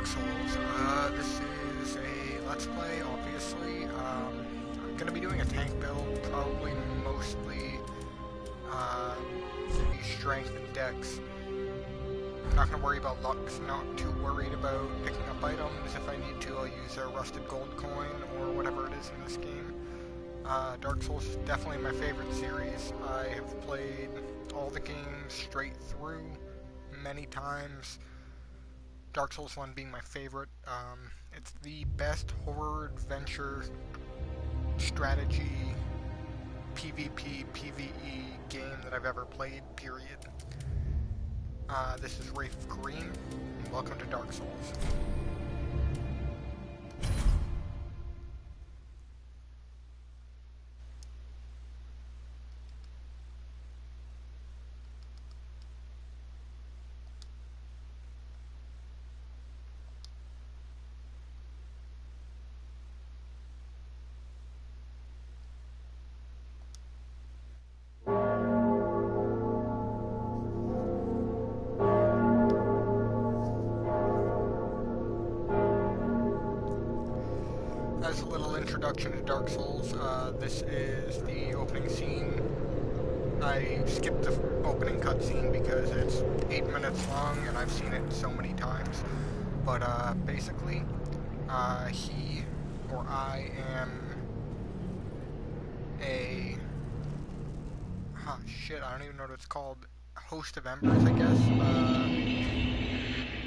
Dark Souls. This is a Let's Play, obviously. I'm going to be doing a tank build, probably mostly strength and dex. I'm not going to worry about luck, not too worried about picking up items. If I need to, I'll use a rusted gold coin or whatever it is in this game. Dark Souls is definitely my favorite series. I have played all the games straight through many times. Dark Souls 1 being my favorite. It's the best horror adventure strategy PvP PvE game that I've ever played, period. This is Wraith of Green, and welcome to Dark Souls. As a little introduction to Dark Souls, this is the opening scene. I skipped the opening cutscene because it's 8 minutes long and I've seen it so many times. But basically, he or I am a... I don't even know what it's called. Host of Embers, I guess.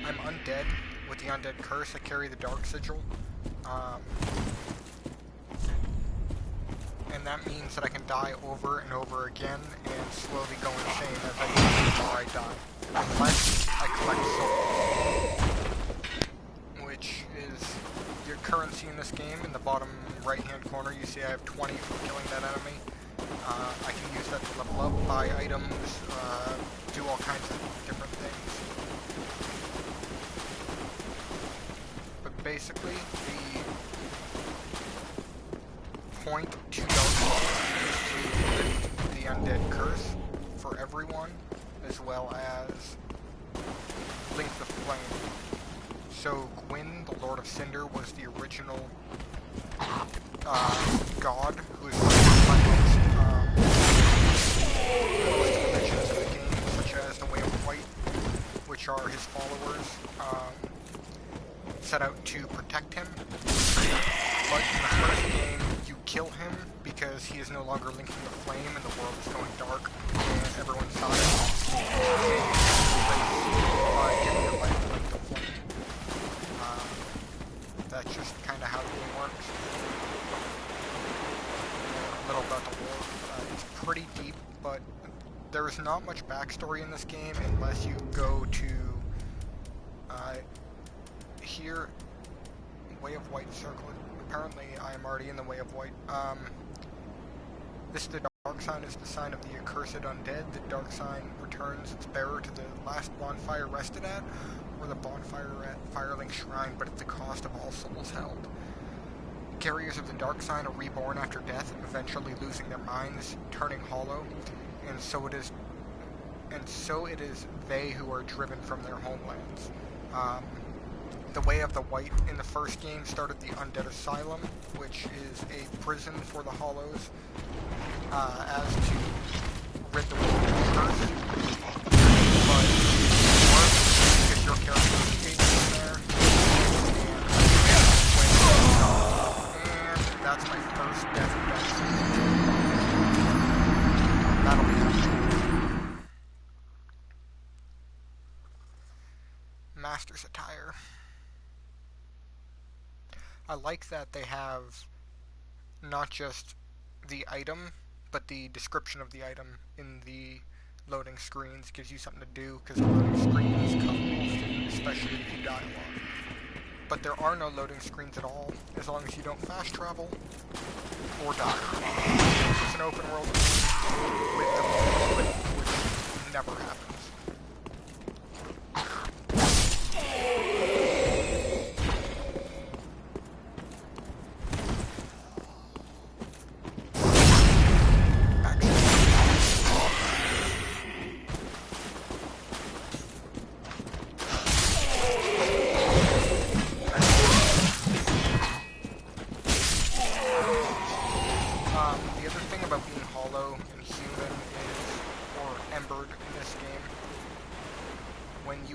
I'm undead. With the undead curse, I carry the Dark Sigil. And that means that I can die over and over again and slowly go insane as I do before I die. Unless I collect souls, which is your currency in this game. In the bottom right-hand corner, you see I have 20 for killing that enemy. I can use that to level up, buy items, do all kinds of different things. But basically, the point to Dark Souls is to lift the undead curse for everyone, as well as link the flame. So Gwyn, the Lord of Cinder, was the original god who was one of the religions in the game, such as the Way of White, which are his followers, set out to protect him. But in the first game, you kill him because he is no longer linking the flame and the world is going dark and everyone's dying. By giving your life to link the flame. That's just kind of how the game works. A little about the lore. It's pretty deep, but there is not much backstory in this game unless you go to here, Way of White Circle. Apparently, I am already in the Way of White. The dark sign is the sign of the accursed undead. The dark sign returns its bearer to the last bonfire rested at, or the bonfire at Firelink Shrine, but at the cost of all souls held. Carriers of the dark sign are reborn after death, eventually losing their minds, turning hollow, and so it is they who are driven from their homelands. The Way of the White in the first game started the Undead Asylum, which is a prison for the Hollows, as to rid the world of the curse. But it works because your character escapes from there, and that's my first death of Dark Souls. That'll be happening. Master's Attire. I like that they have not just the item, but the description of the item in the loading screens. Gives you something to do, because the loading screens come often, especially if you die a lot. But there are no loading screens at all, as long as you don't fast travel or die. It's an open world with the which never happens.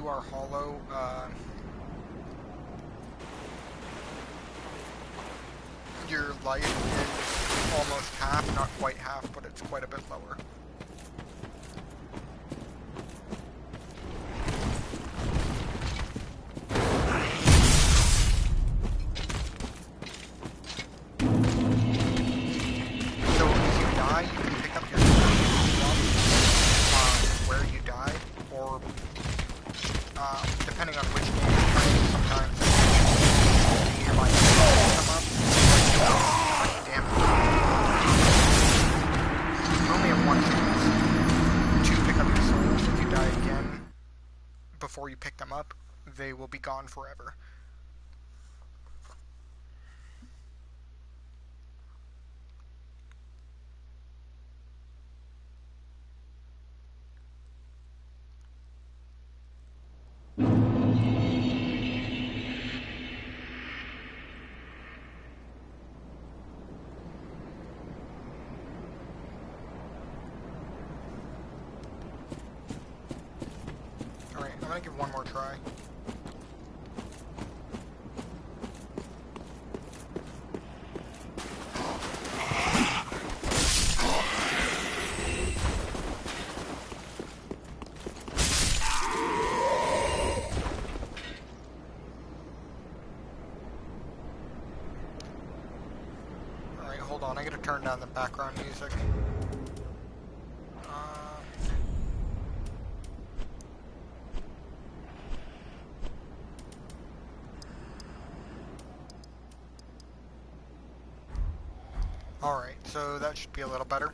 you are hollow, your life is almost half, not quite half, but it's quite a bit lower. So if you die, you can pick up your stuff where you died, or depending on which game you're playing, sometimes you might come up. Damn it. You only have one chance to pick up your souls. If you die again before you pick them up, they will be gone forever. Alright, I'm gonna give one more try. Alright, hold on, I gotta turn down the background music. Alright, so that should be a little better.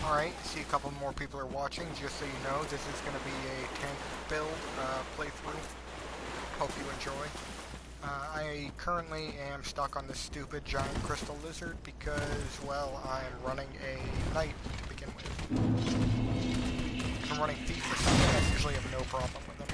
Alright, see a couple more people are watching. Just so you know, this is going to be a tank build playthrough. Hope you enjoy. I currently am stuck on this stupid giant crystal lizard because, well, I'm running a knight to begin with. If I'm running thief or something, I usually have no problem with them.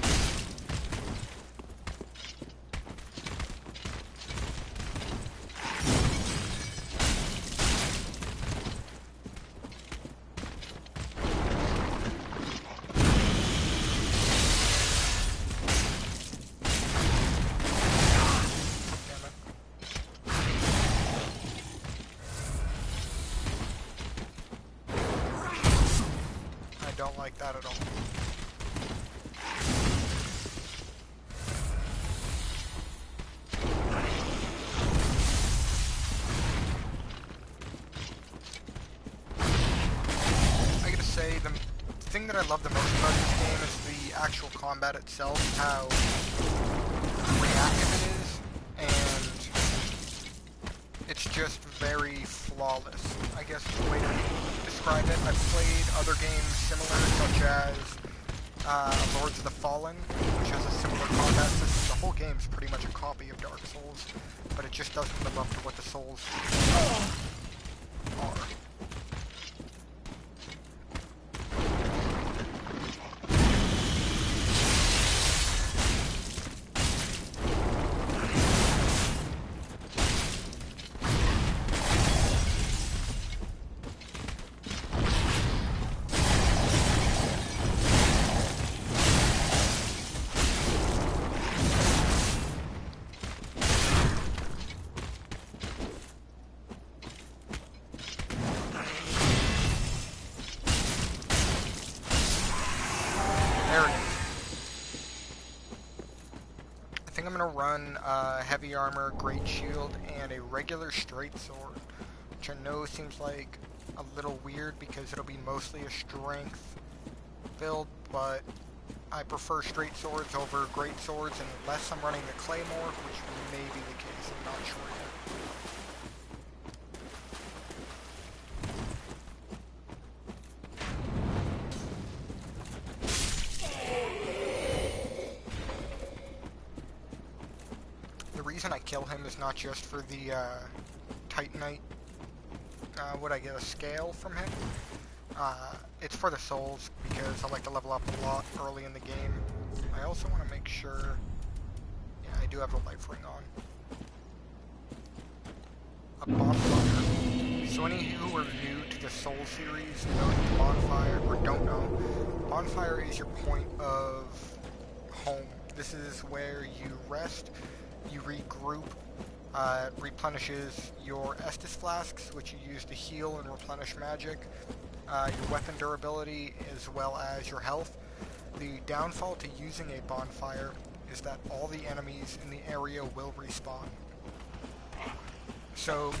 Don't like that at all. I gotta say, the thing that I love the most about this game is the actual combat itself, how reactive it is, and it's just very flawless, I guess is the way to describe it. I've played other games similar, such as Lords of the Fallen, which has a similar combat system. The whole game's pretty much a copy of Dark Souls, but it just doesn't live up to what the Souls are. I think I'm going to run heavy armor, great shield, and a regular straight sword, which I know seems like a little weird because it'll be mostly a strength build, but I prefer straight swords over great swords unless I'm running the claymore, which may be the case, I'm not sure yet. The reason I kill him is not just for the Titanite, would I get a scale from him? It's for the souls, because I like to level up a lot early in the game. I also want to make sure, yeah, I do have the life ring on. a bonfire. So any who are new to the Soul series know that the bonfire, or don't know, bonfire is your point of home. This is where you rest, you regroup, replenishes your Estus flasks, which you use to heal and replenish magic, your weapon durability, as well as your health. The downfall to using a bonfire is that all the enemies in the area will respawn. So,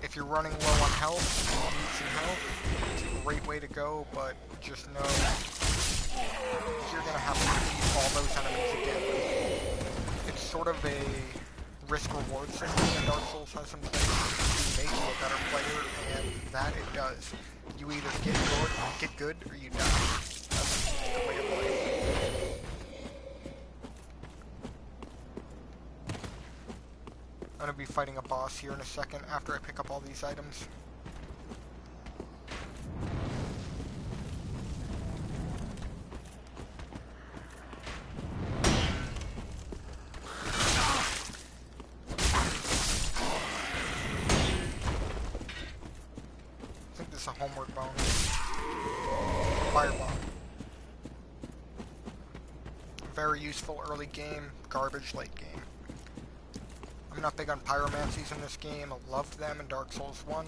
if you're running low on health and you need some health, it's a great way to go, but just know you're going to have to defeat all those enemies again. It's sort of a risk-reward system that Dark Souls has in place to make you a better player, and that it does. You either get good, or you die. That's the way of life. I'm going to be fighting a boss here in a second after I pick up all these items. I think this is a homeward bonus. Fireball. Very useful early game, garbage late game. I'm not big on pyromancies in this game. I loved them in Dark Souls 1.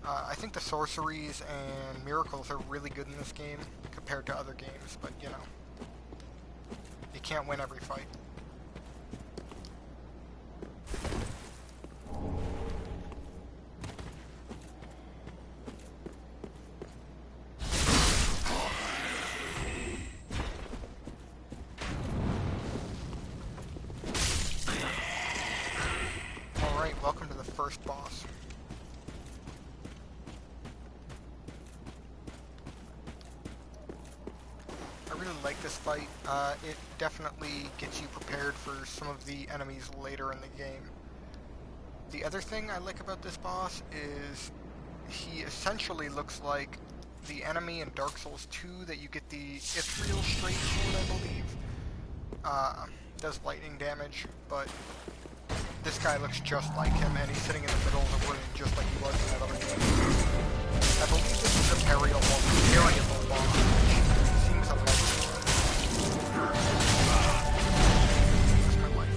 I think the sorceries and miracles are really good in this game compared to other games, but you know, you can't win every fight. Welcome to the first boss. I really like this fight. It definitely gets you prepared for some of the enemies later in the game. The other thing I like about this boss is he essentially looks like the enemy in Dark Souls 2 that you get the Ethereal Straight Sword, I believe. Does lightning damage, but this guy looks just like him, and he's sitting in the middle of the room just like he was in that other game. I believe this is a variable boss, which seems unlikely. This is my wife.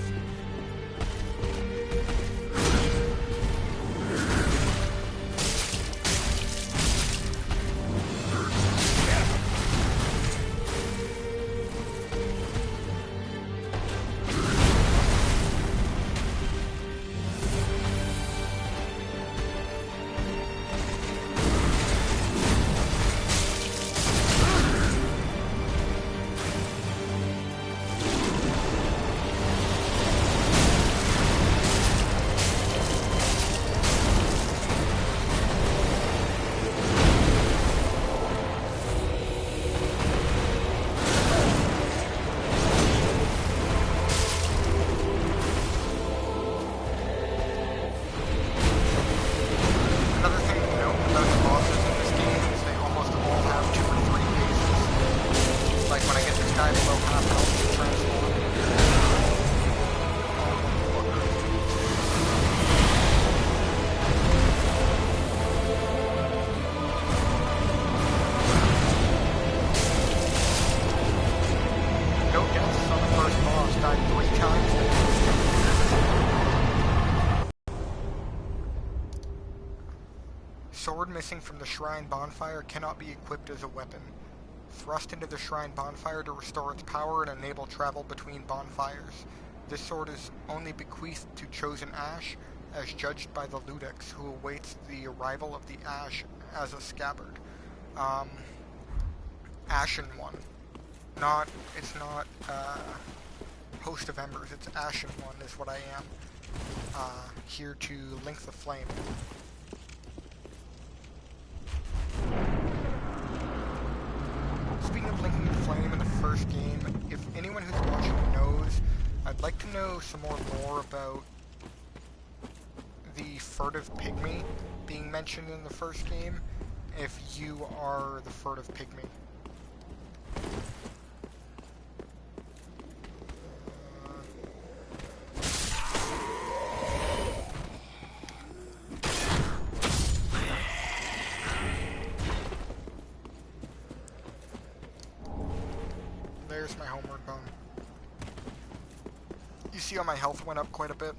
Sword missing from the shrine bonfire cannot be equipped as a weapon. Thrust into the shrine bonfire to restore its power and enable travel between bonfires. This sword is only bequeathed to chosen Ash, as judged by the Ludex, who awaits the arrival of the Ash as a scabbard. Ashen one. It's not, Host of Embers, it's Ashen one is what I am. Here to link the flame. Speaking of linking the flame in the first game, if anyone who's watching knows, I'd like to know some more about the furtive pygmy being mentioned in the first game, if you are the furtive pygmy. see how my health went up quite a bit?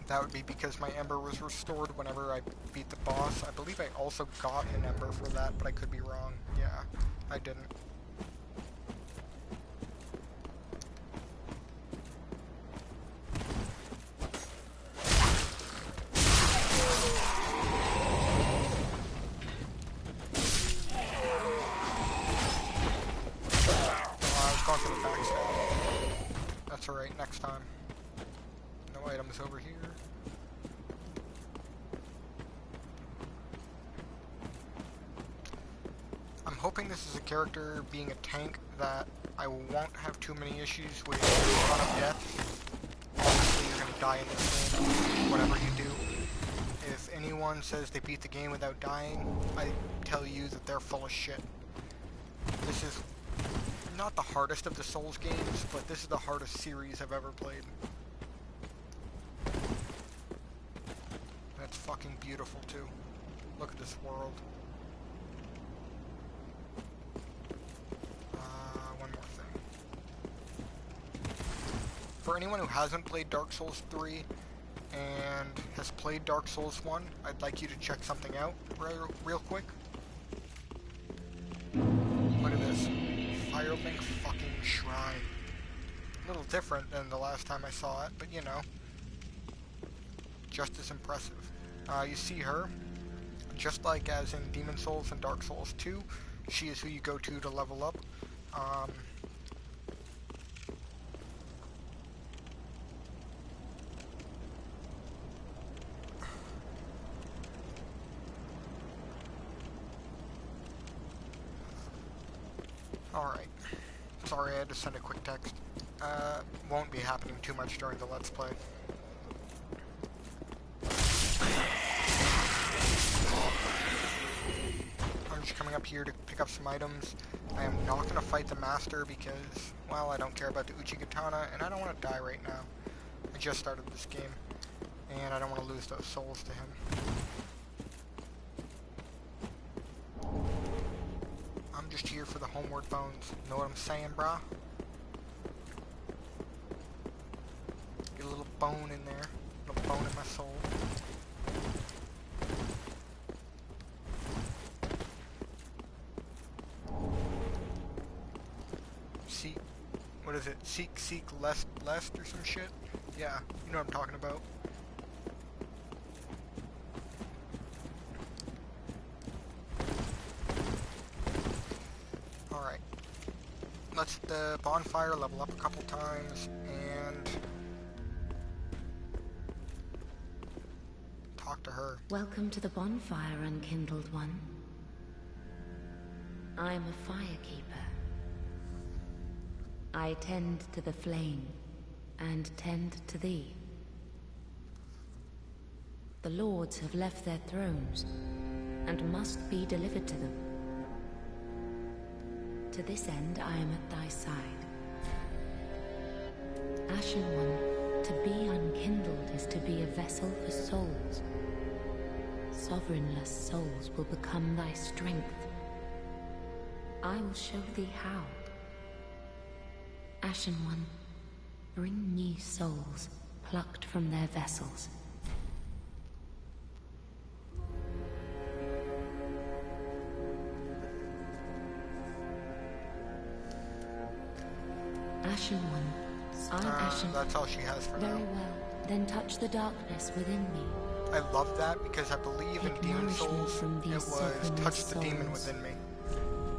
That would be because my ember was restored whenever I beat the boss. I believe I also got an ember for that, but I could be wrong. Yeah, I didn't. Going for the backstab. That's alright, next time. No items over here. I'm hoping this is a character being a tank that I won't have too many issues with a lot of death. Obviously you're gonna die in this game, whatever you do. If anyone says they beat the game without dying, I tell you that they're full of shit. This is not the hardest of the Souls games, but this is the hardest series I've ever played. That's fucking beautiful too. Look at this world. One more thing. For anyone who hasn't played Dark Souls 3 and has played Dark Souls 1, I'd like you to check something out real quick. Look at this. Firelink fucking shrine. A little different than the last time I saw it, but you know, just as impressive. You see her, just like as in Demon Souls and Dark Souls 2, she is who you go to level up. Alright. Sorry, I had to send a quick text. Won't be happening too much during the Let's Play. I'm just coming up here to pick up some items. I am not going to fight the Master because, well, I don't care about the Uchigatana, and I don't want to die right now. I just started this game, and I don't want to lose those souls to him. I'm just here for the homeward bones. Know what I'm saying, brah? Get a little bone in there. A little bone in my soul. Seek, what is it? Seek, lest, or some shit? Yeah, you know what I'm talking about. Alright. Let's the bonfire level up a couple times and talk to her. Welcome to the bonfire, unkindled one. I am a firekeeper. I tend to the flame, and tend to thee. The lords have left their thrones, and must be delivered to them. To this end, I am at thy side. Ashen One, to be unkindled is to be a vessel for souls. Sovereignless souls will become thy strength. I will show thee how. Ashen One, bring me souls plucked from their vessels. Ashen One, I'm Ashen. That's all she has for now. Very well, then touch the darkness within me. I love that because I believe in Demon Souls it was touch the demon within me.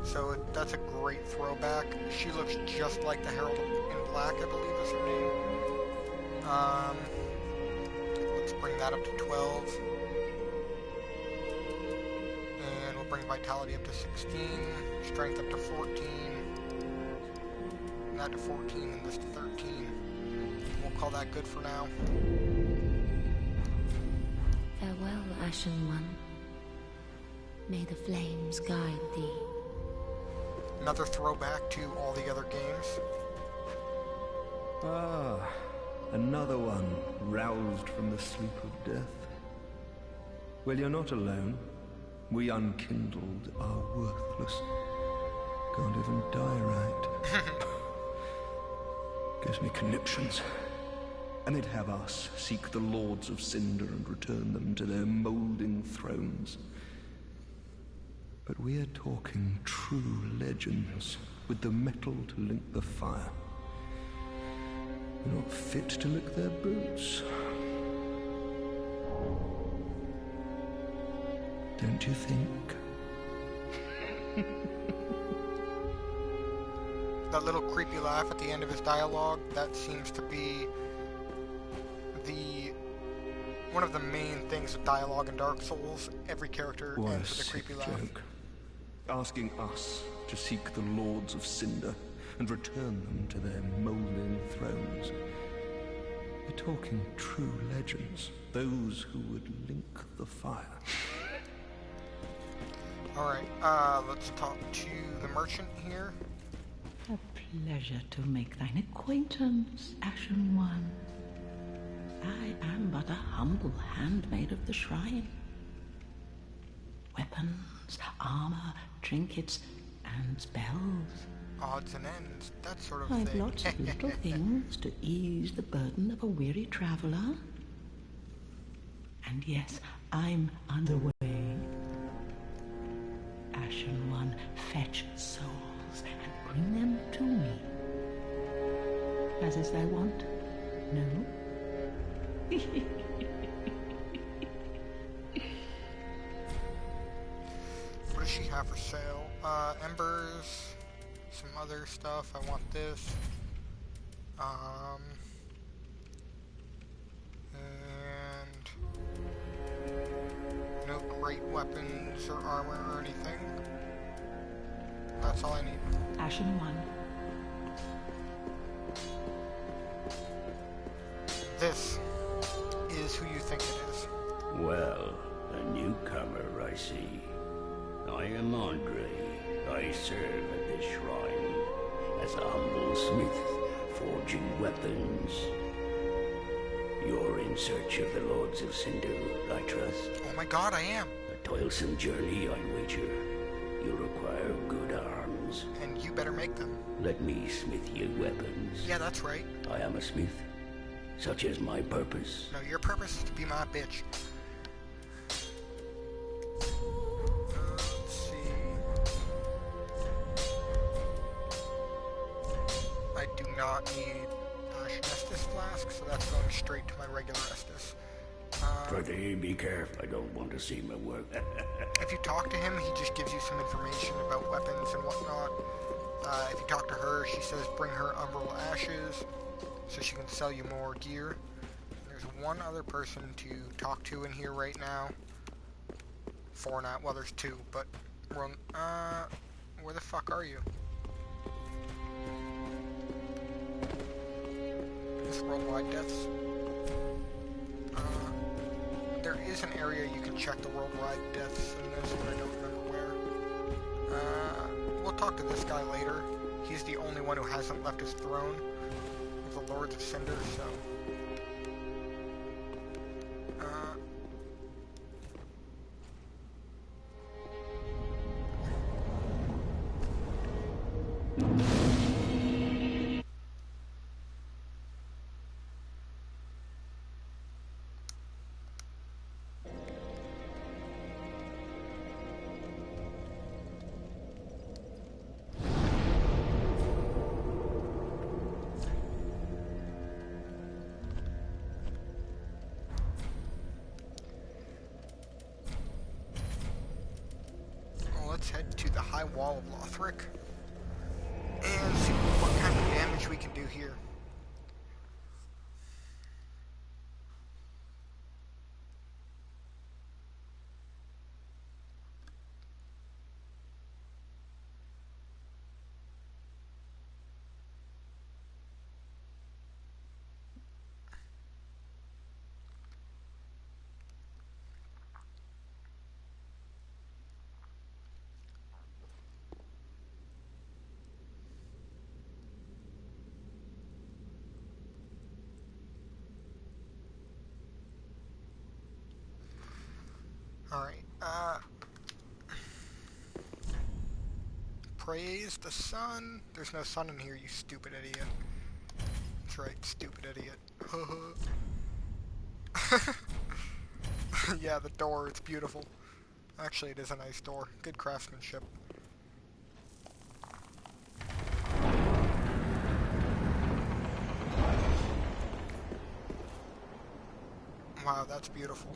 So that's a great throwback. She looks just like the Herald in Black, I believe is her name. Let's bring that up to 12. And we'll bring Vitality up to 16. Strength up to 14. And that to 14 and this to 13. We'll call that good for now. Farewell, Ashen One. May the flames guide thee. Another throwback to all the other games. Ah, another one roused from the sleep of death. Well, you're not alone. We unkindled are worthless. Can't even die right. Gives me conniptions. and they'd have us seek the Lords of Cinder and return them to their moulding thrones. But we're talking true legends, with the metal to link the fire. We're not fit to lick their boots. Don't you think? That little creepy laugh at the end of his dialogue, that seems to be one of the main things of dialogue in Dark Souls. Every character ends with a creepy laugh. Joke. Asking us to seek the Lords of Cinder and return them to their moulding thrones. We're talking true legends, those who would link the fire. Alright, let's talk to the merchant here. A pleasure to make thine acquaintance, Ashen One. I am but a humble handmaid of the shrine. Weapons, armor, trinkets, and spells. Odds and ends, that sort of I've thing. lots of little things to ease the burden of a weary traveler. And yes, I'm underway. Ashen One, fetch souls and bring them to me. As is thy wont? No? What does she have for sale? Embers, some other stuff. I want this. And no great weapons or armor or anything. That's all I need. Ashen One. This is who you think it is. Well, a newcomer, I see. I am Andre. I serve at this shrine as a humble smith, forging weapons. You're in search of the Lords of Cinder, I trust. Oh my god, I am. A toilsome journey, I wager. You require good arms. And you better make them. Let me smith you weapons. Yeah, that's right. I am a smith. Such is my purpose. No, your purpose is to be my bitch. Let's see. I do not need Ashen Estus flask, so that's going straight to my regular Estus. Prithee, be careful. I don't want to see my work. If you talk to him, he just gives you some information about weapons and whatnot. If you talk to her, she says bring her Umbral Ashes, so she can sell you more gear. There's one other person to talk to in here right now. Four now. Well, there's two, but we're on, where the fuck are you? This worldwide deaths. There is an area you can check the worldwide deaths in this, but I don't remember where. We'll talk to this guy later. He's the only one who hasn't left his throne of the Lords of Cinder, so... let's head to the High Wall of Lothric and see what kind of damage we can do here. Alright, praise the sun. There's no sun in here, you stupid idiot. Let's That's right, stupid idiot. Yeah, the door, it's beautiful. Actually, it is a nice door. Good craftsmanship. Wow, that's beautiful.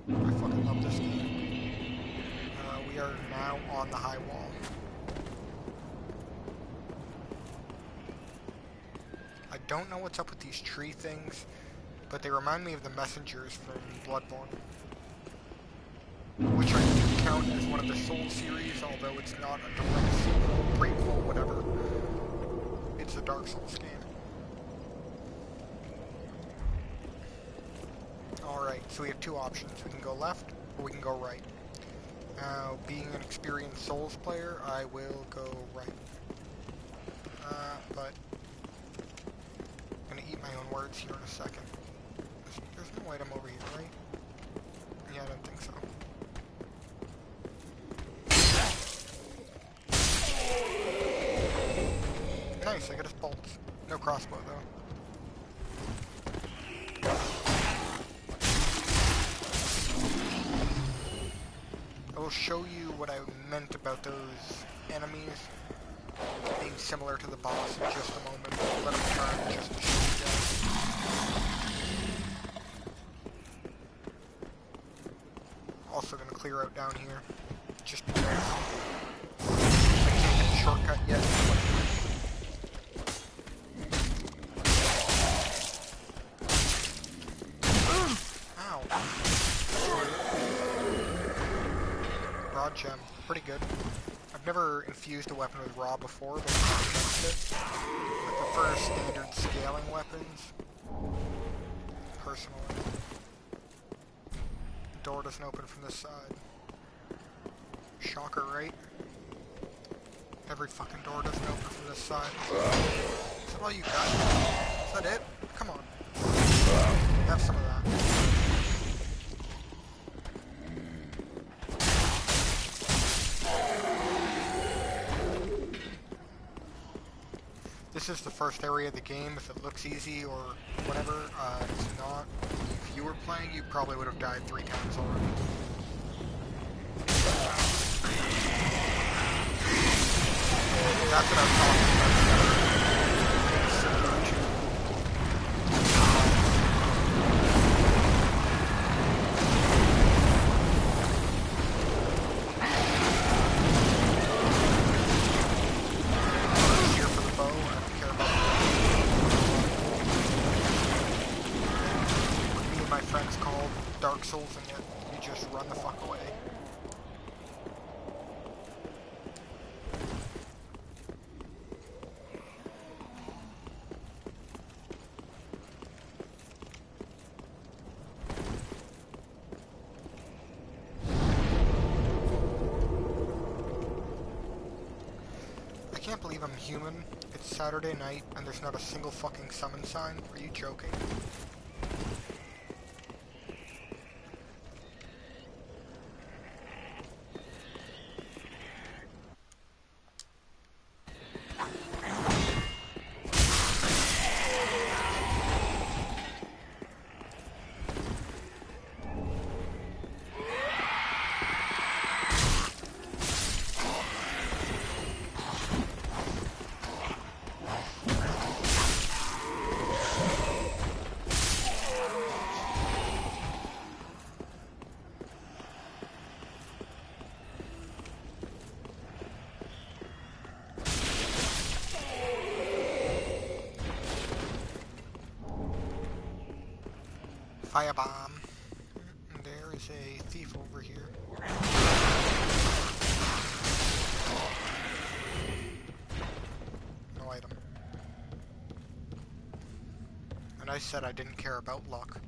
I fucking love this game. We are now on the high wall. I don't know what's up with these tree things, but they remind me of the messengers from Bloodborne, which I do count as one of the Souls series, although it's not a direct sequel, prequel, whatever. It's a Dark Souls game. Alright, so we have two options. We can go left, or we can go right. Now, being an experienced Souls player, I will go right. But I'm gonna eat my own words here in a second. There's no item over here, right? Yeah, I don't think so. Nice, I got his bolts. No crossbow, though. I will show you what I meant about those enemies being similar to the boss in just a moment. Let him turn just to show you guys. Also gonna clear out down here, just because I can't get the shortcut yet. Ow. Broad gem, pretty good. I've never infused a weapon with raw before, but I'm not against it. I prefer standard scaling weapons, personally. The door doesn't open from this side. Shocker, right? Every fucking door doesn't open from this side. Is that all you got? Is that it? Come on. Have some of that. This is the first area of the game. If it looks easy or whatever, it's not. If you were playing, you probably would have died 3 times already. That's what I was talking about. Dark Souls in it, you just run the fuck away. I can't believe I'm human. It's Saturday night and there's not a single fucking summon sign. Are you joking? Firebomb. There is a thief over here. No item. And I said I didn't care about luck.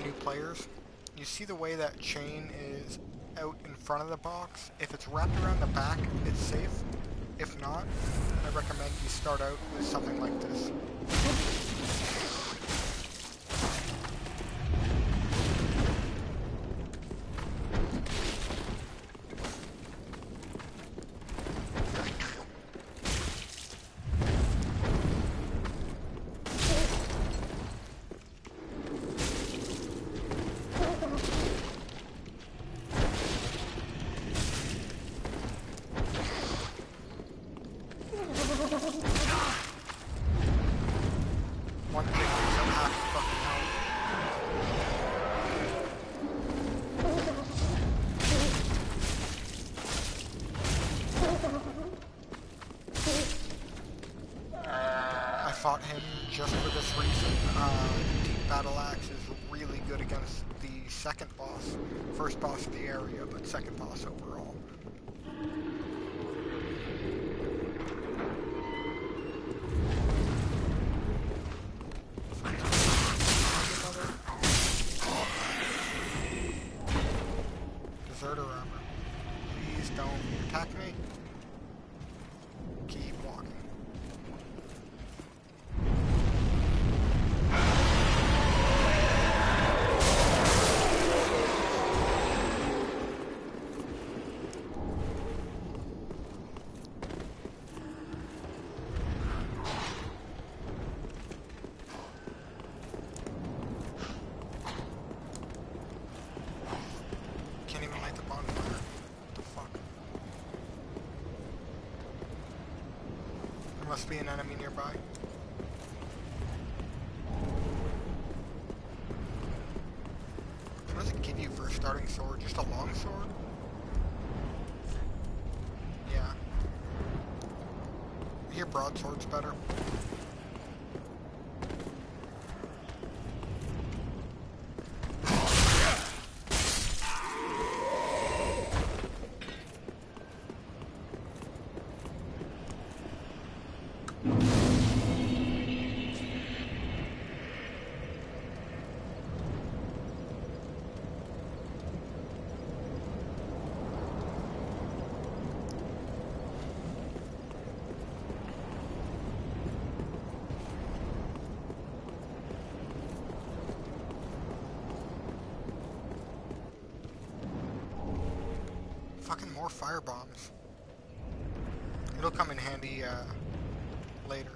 new players, you see the way that chain is out in front of the box. If it's wrapped around the back, it's safe. If not, I recommend you start out with something like this. One thing is I'm half fucking health. I fought him just for this reason. Deep Battle Axe is really good against the second boss. First boss of the area, but second boss overall. Deserter armor. Please don't attack me. Keep walking. Can't even light the bonfire. What the fuck? There must be an enemy nearby. What does it give you for a starting sword? Just a long sword? Yeah. I hear broadsword's better. Fucking more fire bombs. It'll come in handy later.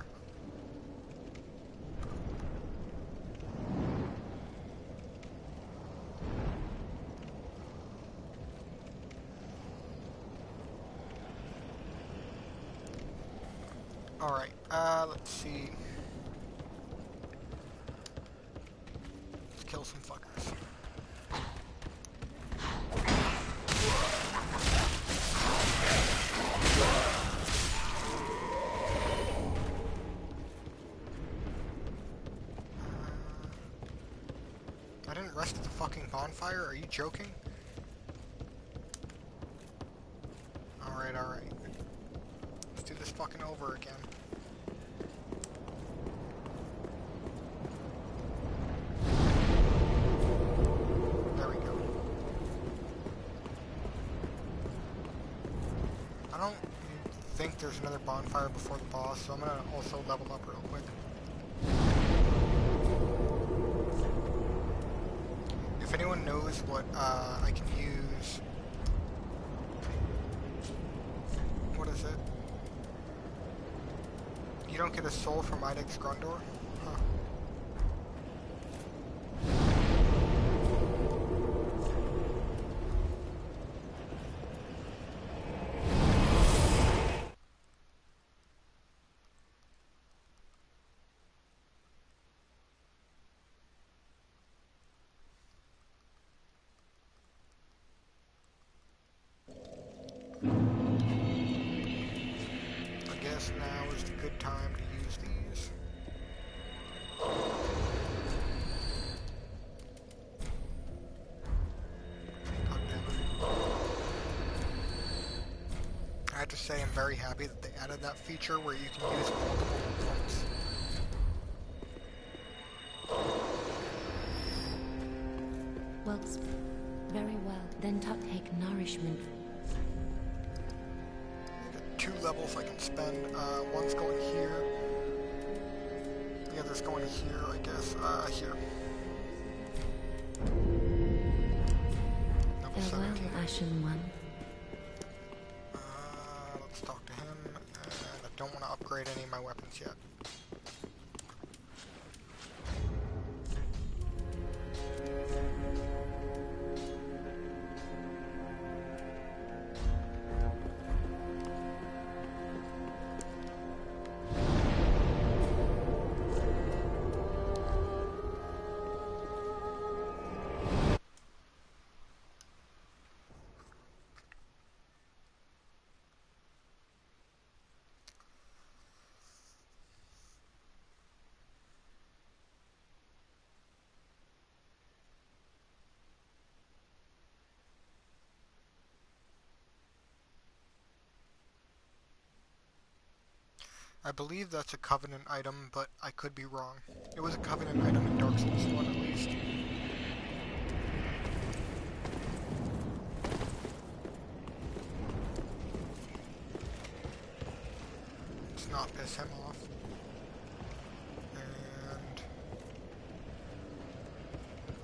Alright, let's see. Let's kill some fuckers. I didn't rest at the fucking bonfire? Are you joking? Alright, alright. Let's do this fucking over again. There we go. I don't think there's another bonfire before the boss, so I'm gonna also level up real quick. If anyone knows what I can use, what is it? You don't get a soul from Idex Grundor? Huh. I guess now is the good time to use these. God damn it. I have to say I'm very happy that they added that feature where you can use multiple weapons. Well, very well. Then take nourishment. Got 2 levels I can spend. One's going here. The other's going here, I guess. Here. Level Farewell, 17. Ashen One. Let's talk to him. And I don't want to upgrade any of my weapons yet. I believe that's a Covenant item, but I could be wrong. It was a Covenant item in Dark Souls 1 at least. Let's not piss him off. And...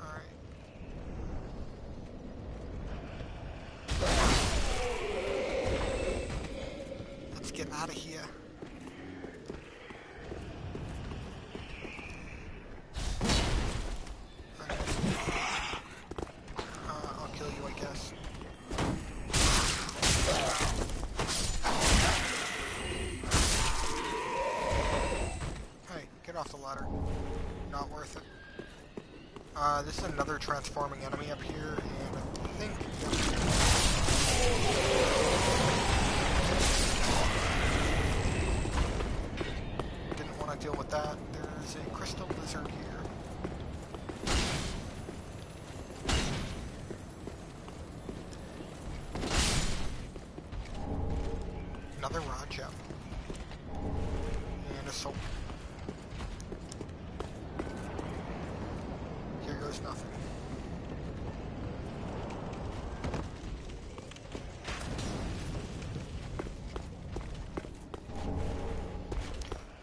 Alright. Let's get out of here. Off the ladder. Not worth it. This is another transforming enemy up here, and I think... Didn't want to deal with that. There's a crystal lizard here. Another rod gem. And a soul. Nothing.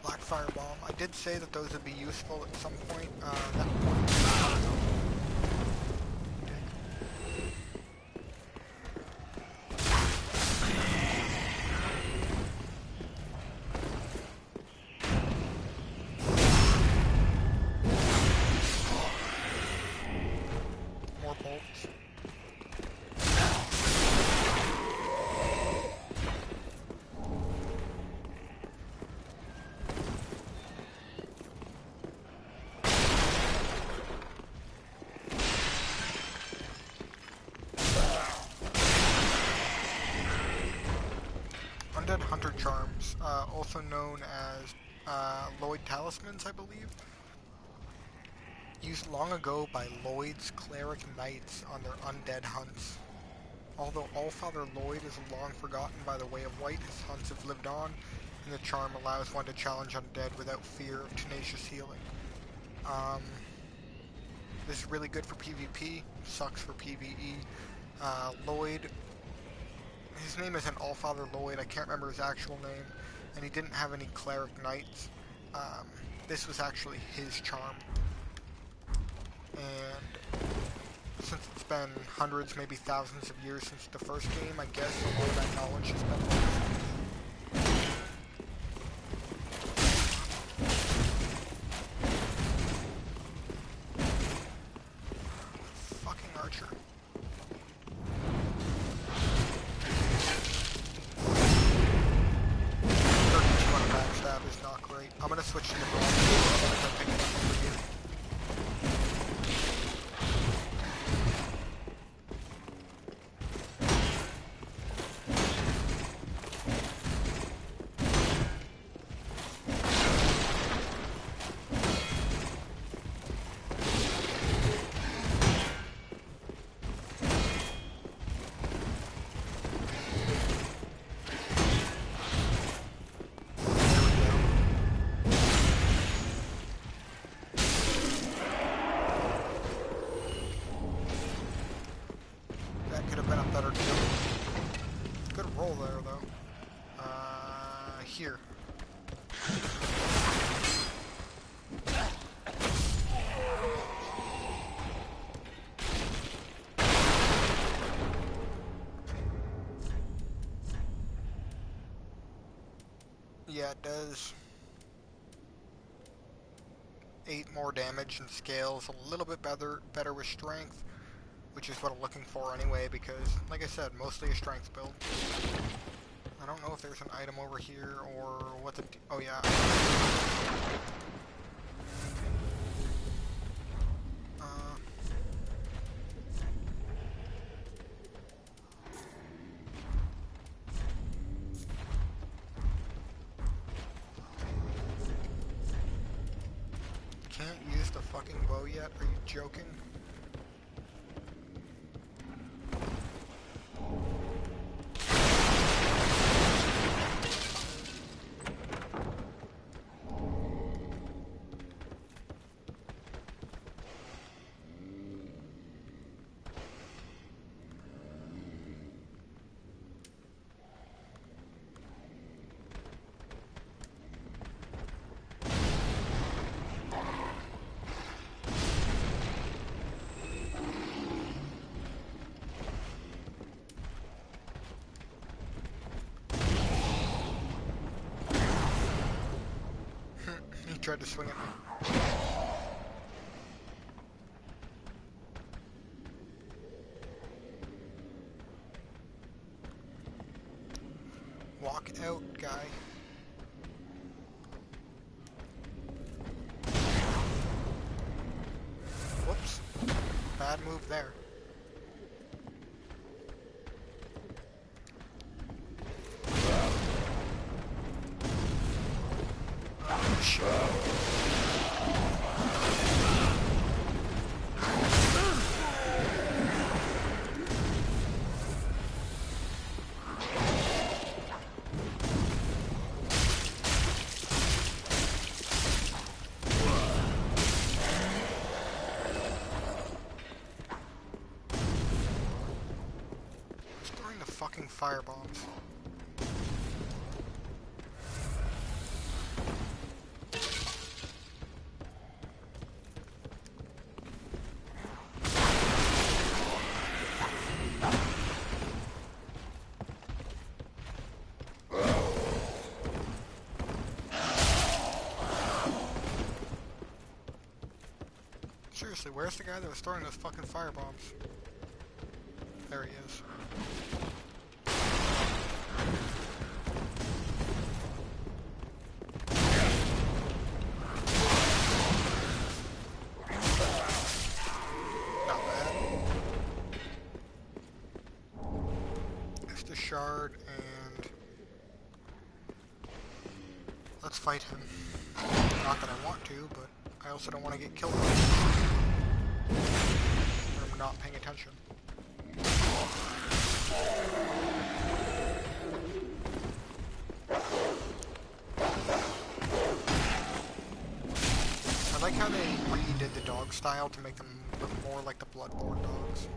Black Firebomb. I did say that those would be useful at some point. That point. Undead Hunter Charms, also known as Lloyd Talismans, I believe. Used long ago by Lloyd's cleric knights on their undead hunts. Although Allfather Lloyd is long forgotten by the Way of White, his hunts have lived on, and the charm allows one to challenge undead without fear of tenacious healing. This is really good for PvP, sucks for PvE. Lloyd, his name isn't Allfather Lloyd, I can't remember his actual name, and he didn't have any cleric knights. This was actually his charm. And since it's been hundreds, maybe thousands of years since the first game, I guess a lot of that knowledge has been lost. Fucking archer. Backstab is not great. I'm gonna switch to the bronze as soon as I pick it up over here. better deal. Good roll there, though. Here. Yeah, it does 8 more damage and scales a little bit better with strength, which is what I'm looking for anyway, because, like I said, mostly a strength build. I don't know if there's an item over here or what the... oh yeah. Can't use the fucking bow yet? Are you joking? He tried to swing at me. Walk out, guy. Whoops. Bad move there. Oh, shit. Throwing the fucking firebombs. Seriously, where's the guy that was throwing those fucking firebombs? There he is. Not bad. It's the shard, and let's fight him. Not that I want to, but I also don't want to get killed by him. I'm not paying attention. I like how they redid the dog style to make them look more like the Bloodborne dogs.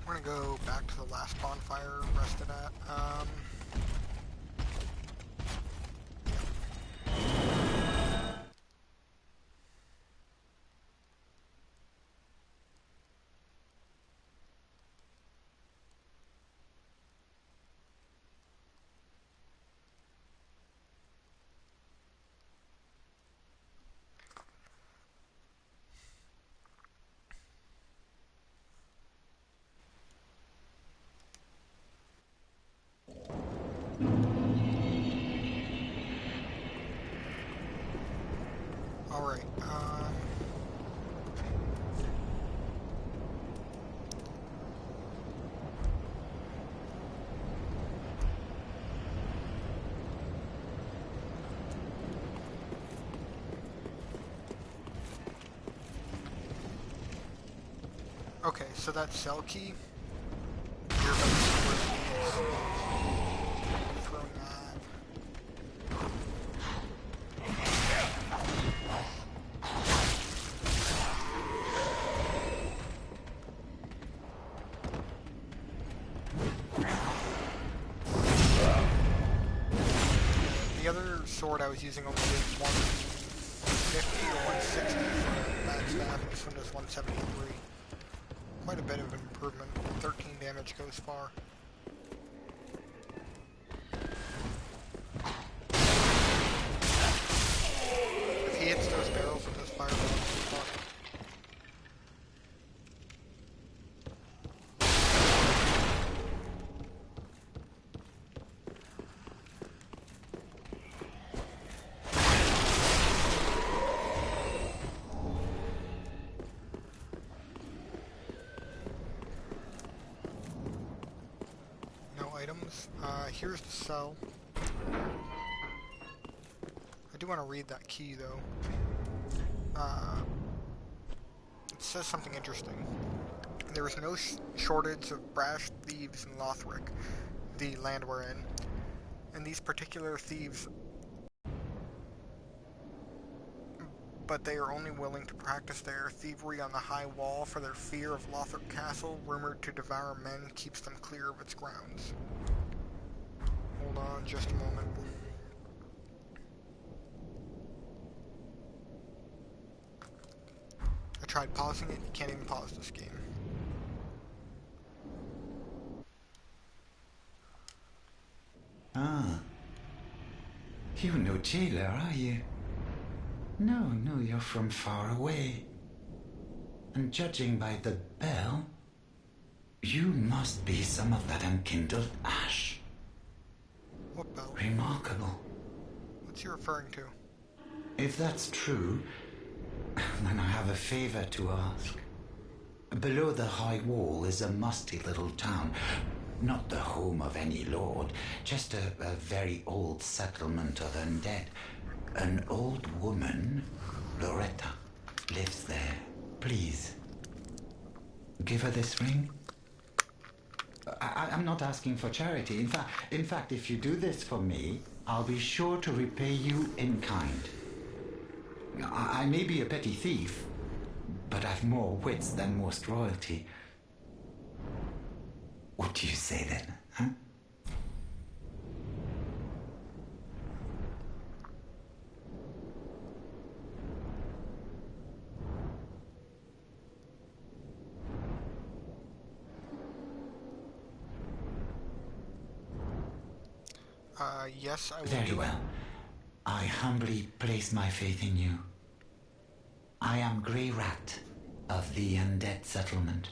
We're gonna go back to the last bonfire rested at. Okay, so that cell key, you're about to see where it leads. Throw that. The other sword I was using only did 150 or 160 for max staff, and this one does 173. Quite a bit of an improvement. 13 damage goes far. If he hits those barrels with those fireballs, it's fun. Items. Here's the cell. I do want to read that key though. It says something interesting. There is no shortage of brash thieves in Lothric, the land we're in. And these particular thieves, but they are only willing to practice their thievery on the high wall, for their fear of Lothric Castle, rumored to devour men, keeps them clear of its grounds. Hold on just a moment. I tried pausing it, you can't even pause this game. Ah. You're no jailer, are you? No, you're from far away. And judging by the bell, you must be some of that unkindled ash. What bell? Remarkable. What's he referring to? If that's true, then I have a favor to ask. Below the high wall is a musty little town. Not the home of any lord, just a very old settlement of undead. An old woman, Loretta, lives there. Please, give her this ring. I'm not asking for charity. In fact, if you do this for me, I'll be sure to repay you in kind. I may be a petty thief, but I've more wits than most royalty. What do you say then, huh? Yes, I will. Very well. I humbly place my faith in you. I am Grey Rat of the Undead Settlement,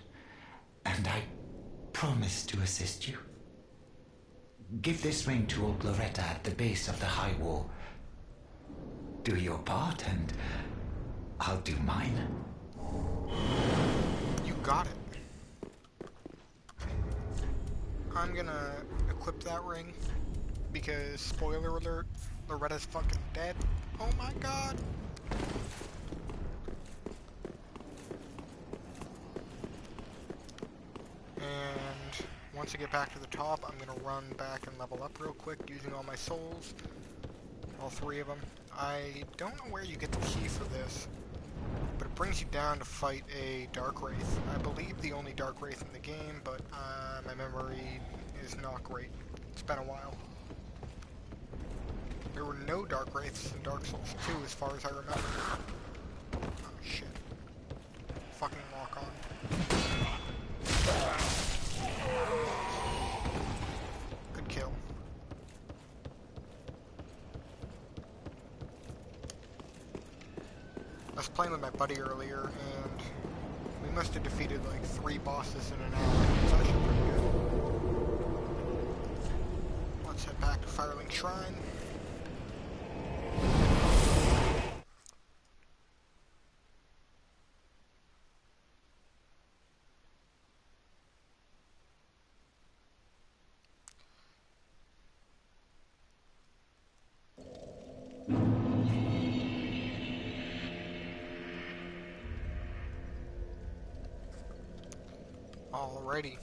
and I promise to assist you. Give this ring to old Loretta at the base of the high wall. Do your part, and I'll do mine. You got it. I'm gonna equip that ring, because, spoiler alert, Loretta's fucking dead. Oh my god! And once I get back to the top, I'm gonna run back and level up real quick using all my souls. All 3 of them. I don't know where you get the key for this, but it brings you down to fight a Dark Wraith. I believe the only Dark Wraith in the game, but my memory is not great. It's been a while. There were no Dark Wraiths in Dark Souls 2 as far as I remember. Oh shit. Fucking lock on. Good kill. I was playing with my buddy earlier, and we must have defeated like 3 bosses in an hour. It's actually pretty good. Let's head back to Firelink Shrine. Alrighty.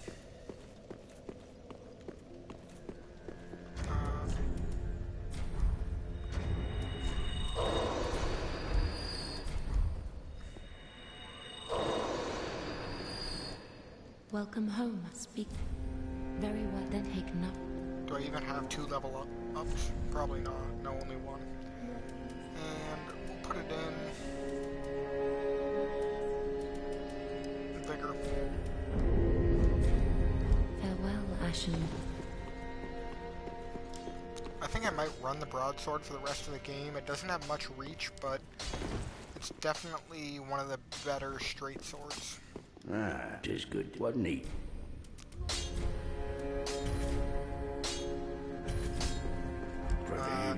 Welcome home. Speak very well, then take enough. Do I even have 2 level ups? Probably not. No, only 1. And we'll put it in bigger. Farewell, Ashen. I think I might run the broadsword for the rest of the game. It doesn't have much reach, but it's definitely one of the better straight swords. Ah, 'tis good, wasn't he?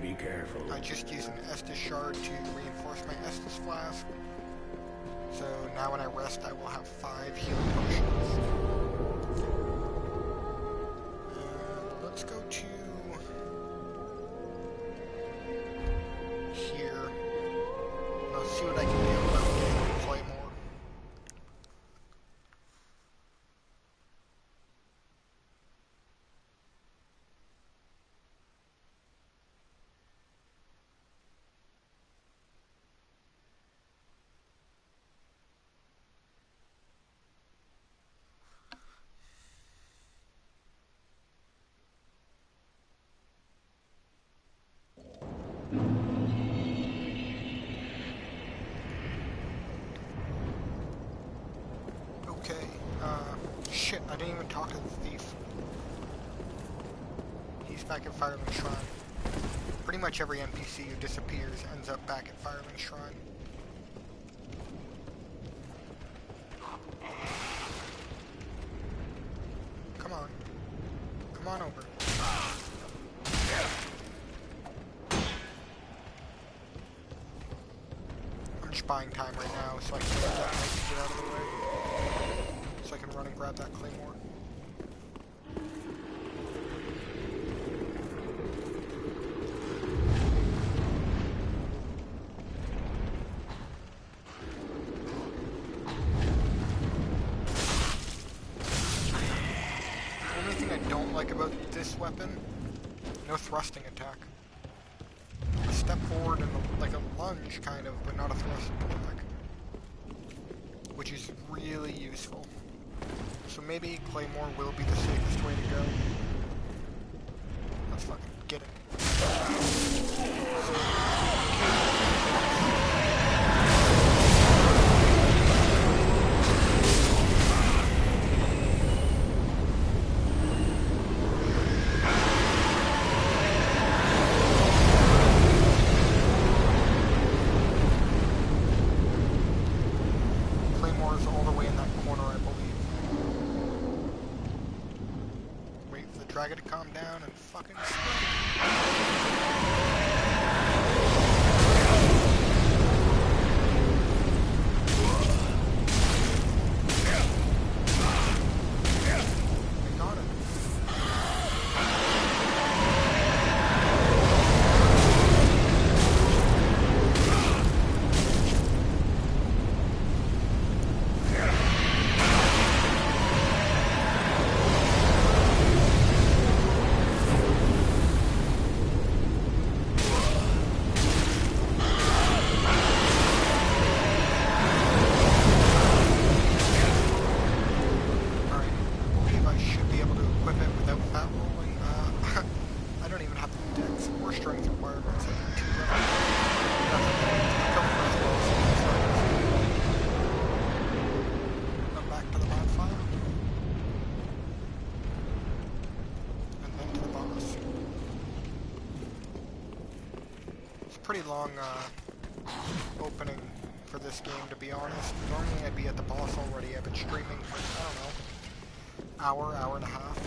Be careful. I just used an Estus shard to reinforce my Estus flask. So now when I rest, I will have 5 healing potions. And let's go to here. And I'll see what I can do about getting the claymore. Okay, shit, I didn't even talk to the thief. He's back at Firelink Shrine. Pretty much every NPC who disappears ends up back at Firelink Shrine. Come on. Come on over. I'm just buying time right now so I can get that knight to get out of the way. So I can run and grab that claymore. The only thing I don't like about this weapon, no thrusting attack. A step forward and like a lunge kind of, but not a thrusting attack. Which is really useful. So maybe Claymore will be the safest way to go. Let's fucking get it. Claymore's all the way in that corner, I believe. Wait for the dragon to calm down and fucking strike. I got it. Alright, I believe I should be able to equip it without fat rolling. I don't even have the dex or strength requirements. I need 2 levels. Come back to the bonfire. And then to the boss. It's a pretty long opening for this game, to be honest. Normally I'd be at the boss already. I've been streaming for, I don't know, hour and a half.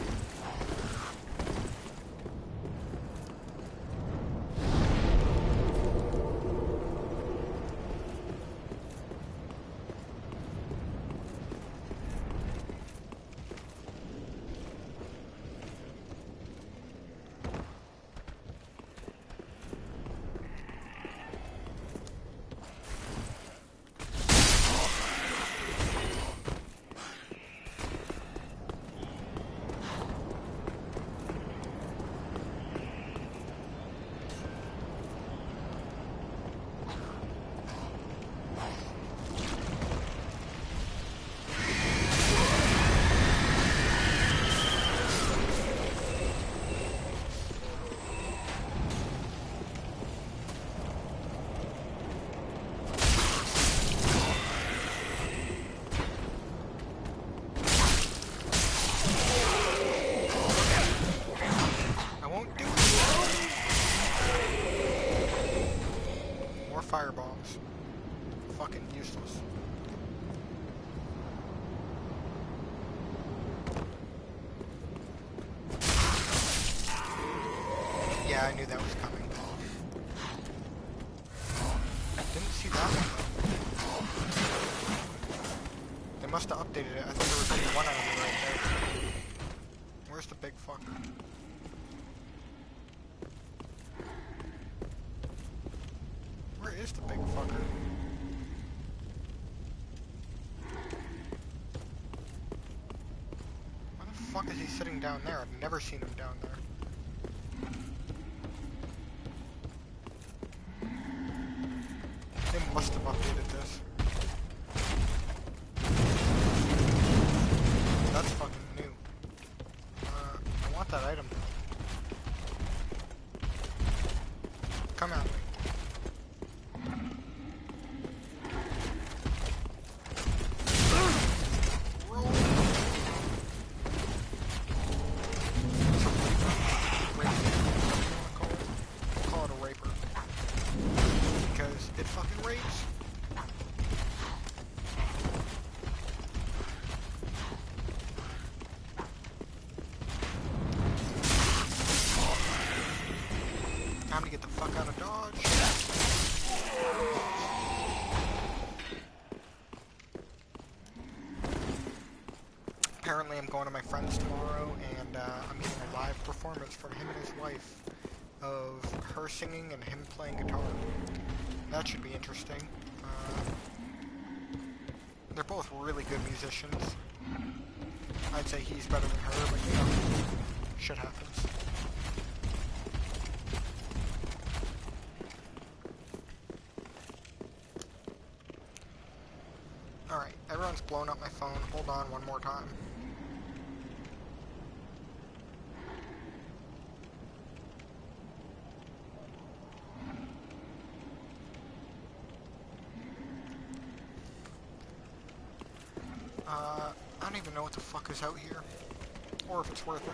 I knew that was coming. Didn't see that one though. They must have updated it. I thought there was only one enemy right there. Where's the big fucker? Where is the big fucker? Why the fuck is he sitting down there? I've never seen him down there. They must have updated this. That's fucking new. I want that item. Come at me. Roll. Call it a raper. Because it fucking rapes. Time to get the fuck out of Dodge. Apparently I'm going to my friend's tomorrow, and I'm getting a live performance from him and his wife of her singing and him playing guitar. That should be interesting. They're both really good musicians. I'd say he's better than her, but you know, shit happens. Alright, everyone's blown up my phone. Hold on one more time. I don't even know what the fuck is out here. Or if it's worth it.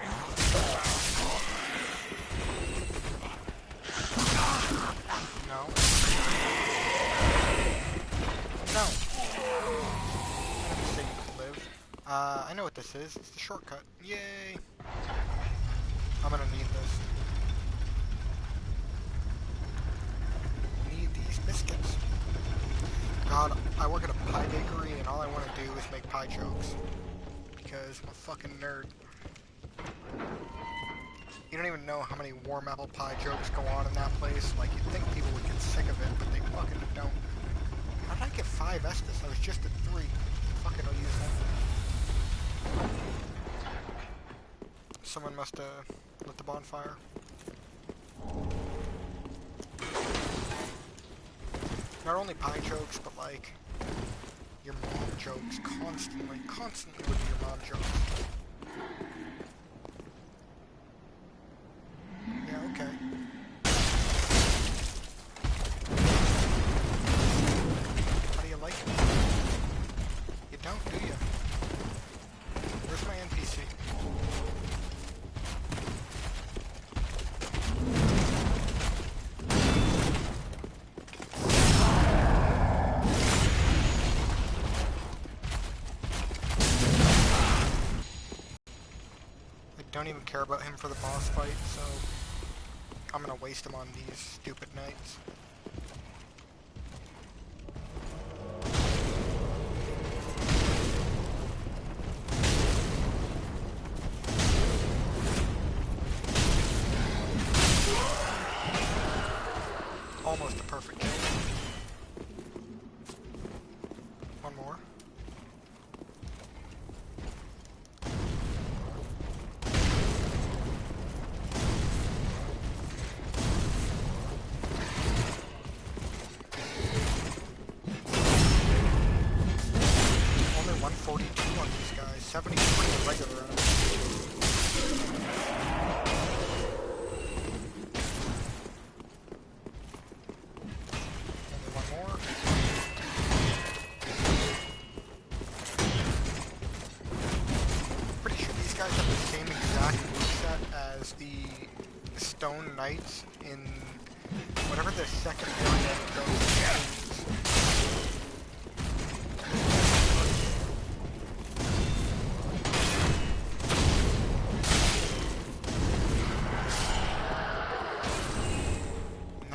No. No. I didn't say you could live. I know what this is. It's the shortcut. Yay. I'm gonna need this. Need these biscuits. God, I work at a pie bakery and all I want to do is make pie jokes. Because I'm a fucking nerd. You don't even know how many warm apple pie jokes go on in that place. Like, you'd think people would get sick of it, but they fucking don't. How did I get 5 Estus? I was just at 3. Fucking I'll use that. Someone must have lit the bonfire. Not only pie jokes, but like your mom jokes constantly would be your mom jokes. Yeah, okay. How do you like it? You don't, do you? Where's my NPC? Don't even care about him for the boss fight, so I'm gonna waste him on these stupid knights. Almost a perfect kill. One more. Only 142 on these guys, 73 on regular enemies. The stone knights in whatever the second area goes to.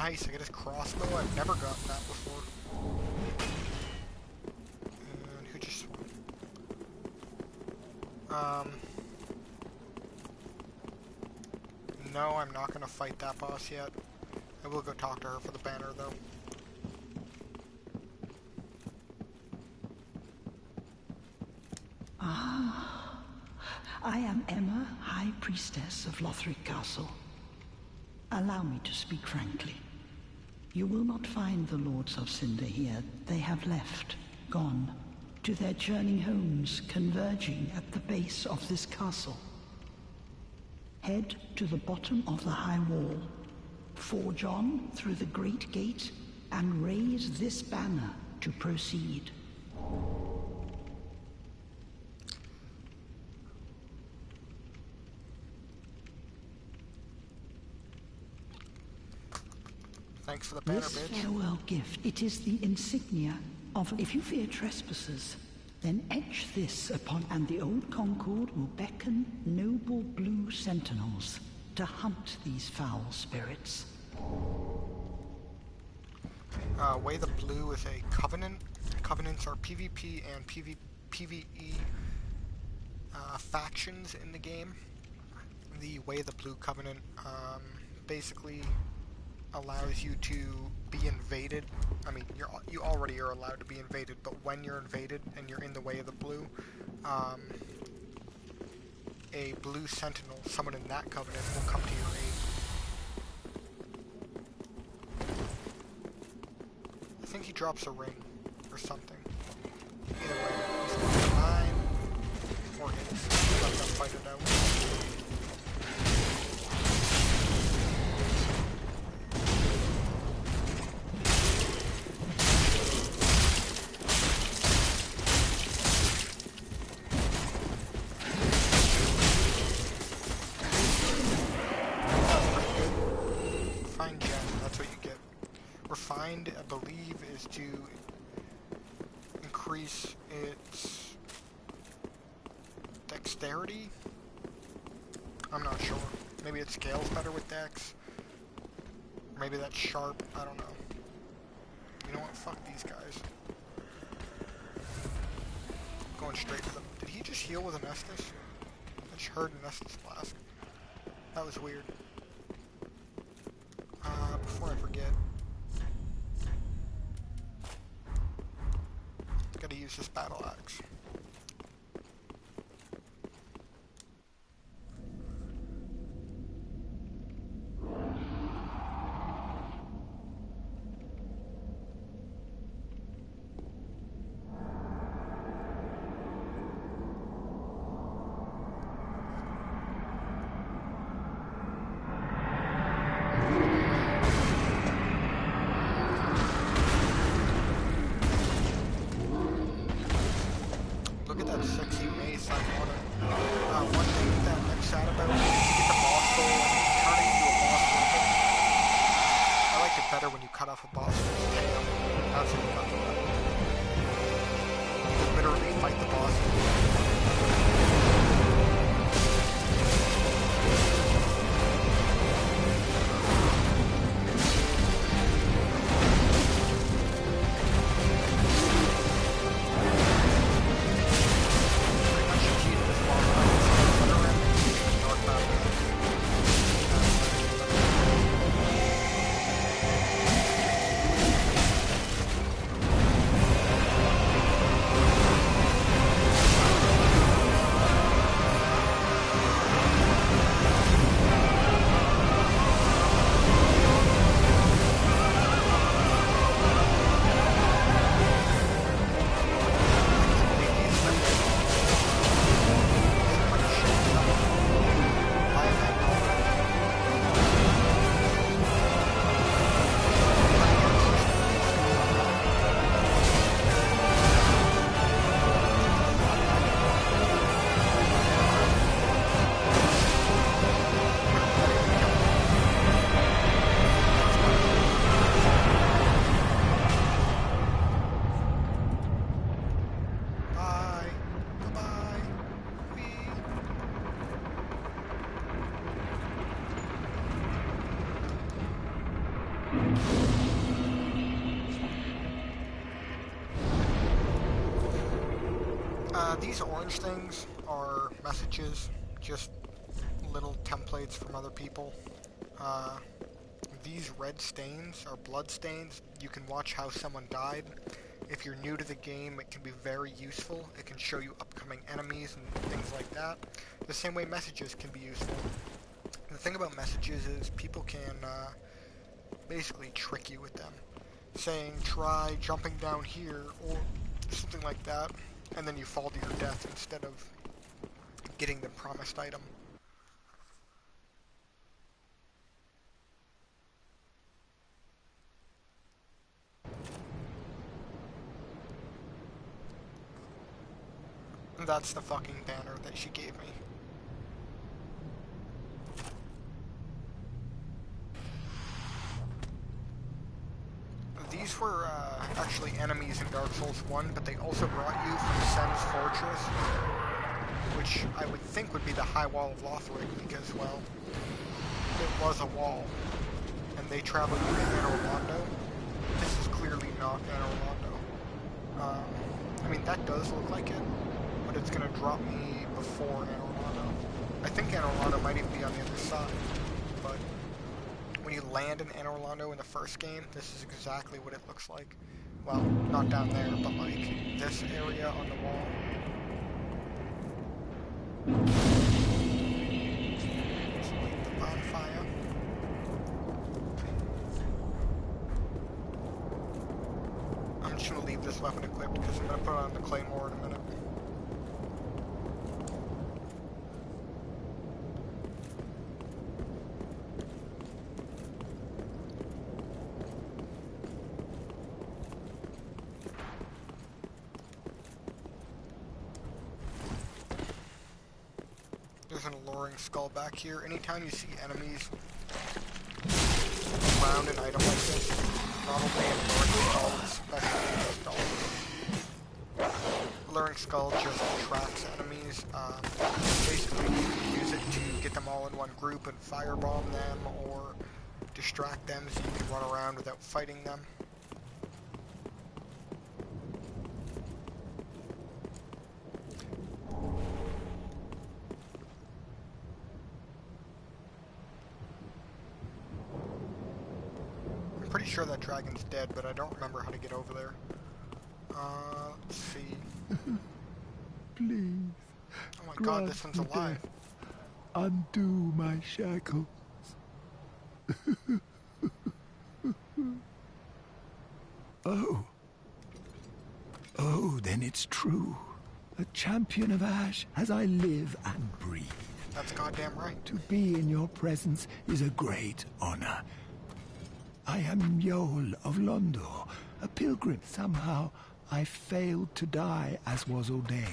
Nice, I get his crossbow. I've never gotten that before. And who just swung? No, I'm not gonna fight that boss yet. I will go talk to her for the banner, though. Ah, I am Emma, High Priestess of Lothric Castle. Allow me to speak frankly. You will not find the Lords of Cinder here. They have left, gone, to their journey homes, converging at the base of this castle. Head to the bottom of the high wall, forge on through the great gate, and raise this banner to proceed. Thanks for the banner, This bitch. farewell gift, it is the insignia of, if you fear trespassers, then etch this upon, and the old Concord will beckon noble blue sentinels to hunt these foul spirits. Way the Blue is a covenant. Covenants are PvP and PvE factions in the game. The Way the Blue Covenant basically allows you to be invaded. I mean, you already are allowed to be invaded, but when you're invaded and you're in the Way of the Blue, a blue sentinel, someone in that covenant, will come to your aid. I think he drops a ring or something. Either way, he's going to mine or his. Let them fight it out. Refined, I believe, is to increase its dexterity? I'm not sure. Maybe it scales better with dex. Maybe that's sharp, I don't know. You know what, fuck these guys. Going straight to them. Did he just heal with an Estus? I just heard an Estus blast. That was weird. Before I forget. Gotta use this battle axe. Look at that sexy mace, I want it. One thing that I'm sad about is you get the boss goal and turn it into a boss weapon. I like it better when you cut off a boss's tail. That's what you got to do. You can literally fight the boss. These orange things are messages, just little templates from other people. Uh, these red stains are blood stains. You can watch how someone died. If you're new to the game, it can be very useful. It can show you upcoming enemies and things like that. The same way messages can be useful. The thing about messages is people can basically trick you with them, saying try jumping down here or something like that, and then you fall to your death instead of getting the promised item. That's the fucking banner that she gave me. These were actually enemies in Dark Souls 1, but they also brought you from Sen's Fortress, which I would think would be the High Wall of Lothric, because, well, it was a wall, and they traveled you to Anor Londo. This is clearly not Anor Londo. I mean, that does look like it, but it's going to drop me before Anor Londo. I think Anor Londo might even be on the other side, but when you land in Anor Londo in the first game, this is exactly what it looks like. Well, not down there, but like this area on the wall. Just light the bonfire. I'm just gonna leave this weapon equipped because I'm gonna put on the claymore in a minute. There's an alluring skull back here. Anytime you see enemies around an item like this, probably an alluring skull, especially a skull. Alluring skull just attracts enemies. Basically, you can use it to get them all in one group and firebomb them, or distract them so you can run around without fighting them. I'm pretty sure that dragon's dead, but I don't remember how to get over there. Let's see. Please. Oh my god, this one's alive. Undo my shackles. Oh. Oh, then it's true. A champion of Ash as I live and breathe. That's goddamn right. To be in your presence is a great honor. I am Yol of Londo, a pilgrim. Somehow I failed to die as was ordained.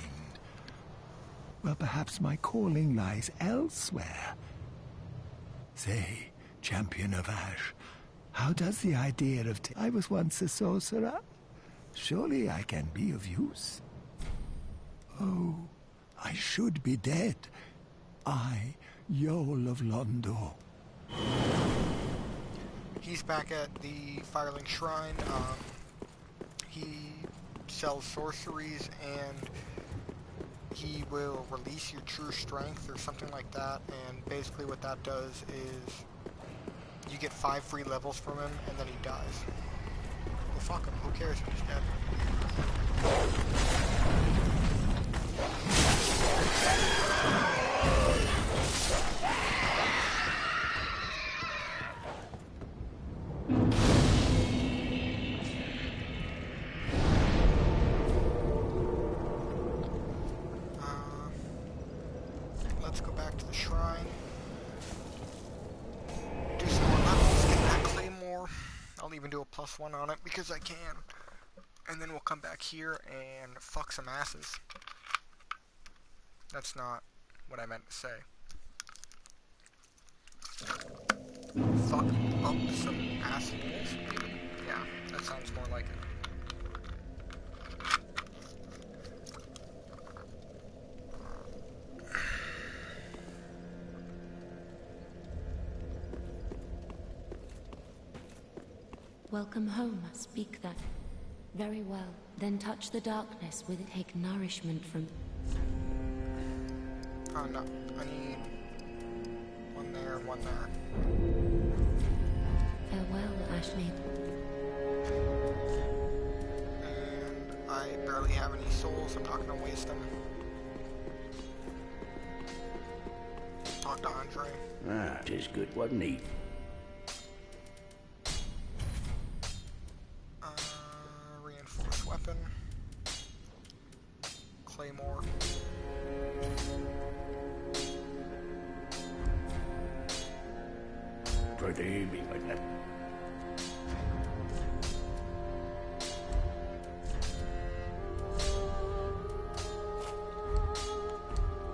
Well, perhaps my calling lies elsewhere. Say, champion of Ash, how does the idea of... I was once a sorcerer. Surely I can be of use. Oh, I should be dead. I, Yol of Londo. He's back at the Firelink Shrine. He sells sorceries, and he will release your true strength or something like that, and basically what that does is you get 5 free levels from him, and then he dies. Well, fuck him. Who cares if he's dead? Let's go back to the shrine. Do some more levels, get that claymore. I'll even do a +1 on it because I can. And then we'll come back here and fuck some asses. That's not what I meant to say. Fuck up some assholes, maybe? Yeah, that sounds more like it. Welcome home, speak that. Very well. Then touch the darkness with it. Take nourishment from... Oh no, I need one there, one there. Farewell, Ashley. And I barely have any souls, I'm not gonna waste them. Talk to Andre. Ah, 'tis good, wasn't he? Reinforced weapon. Claymore. Pretty big, wasn't it?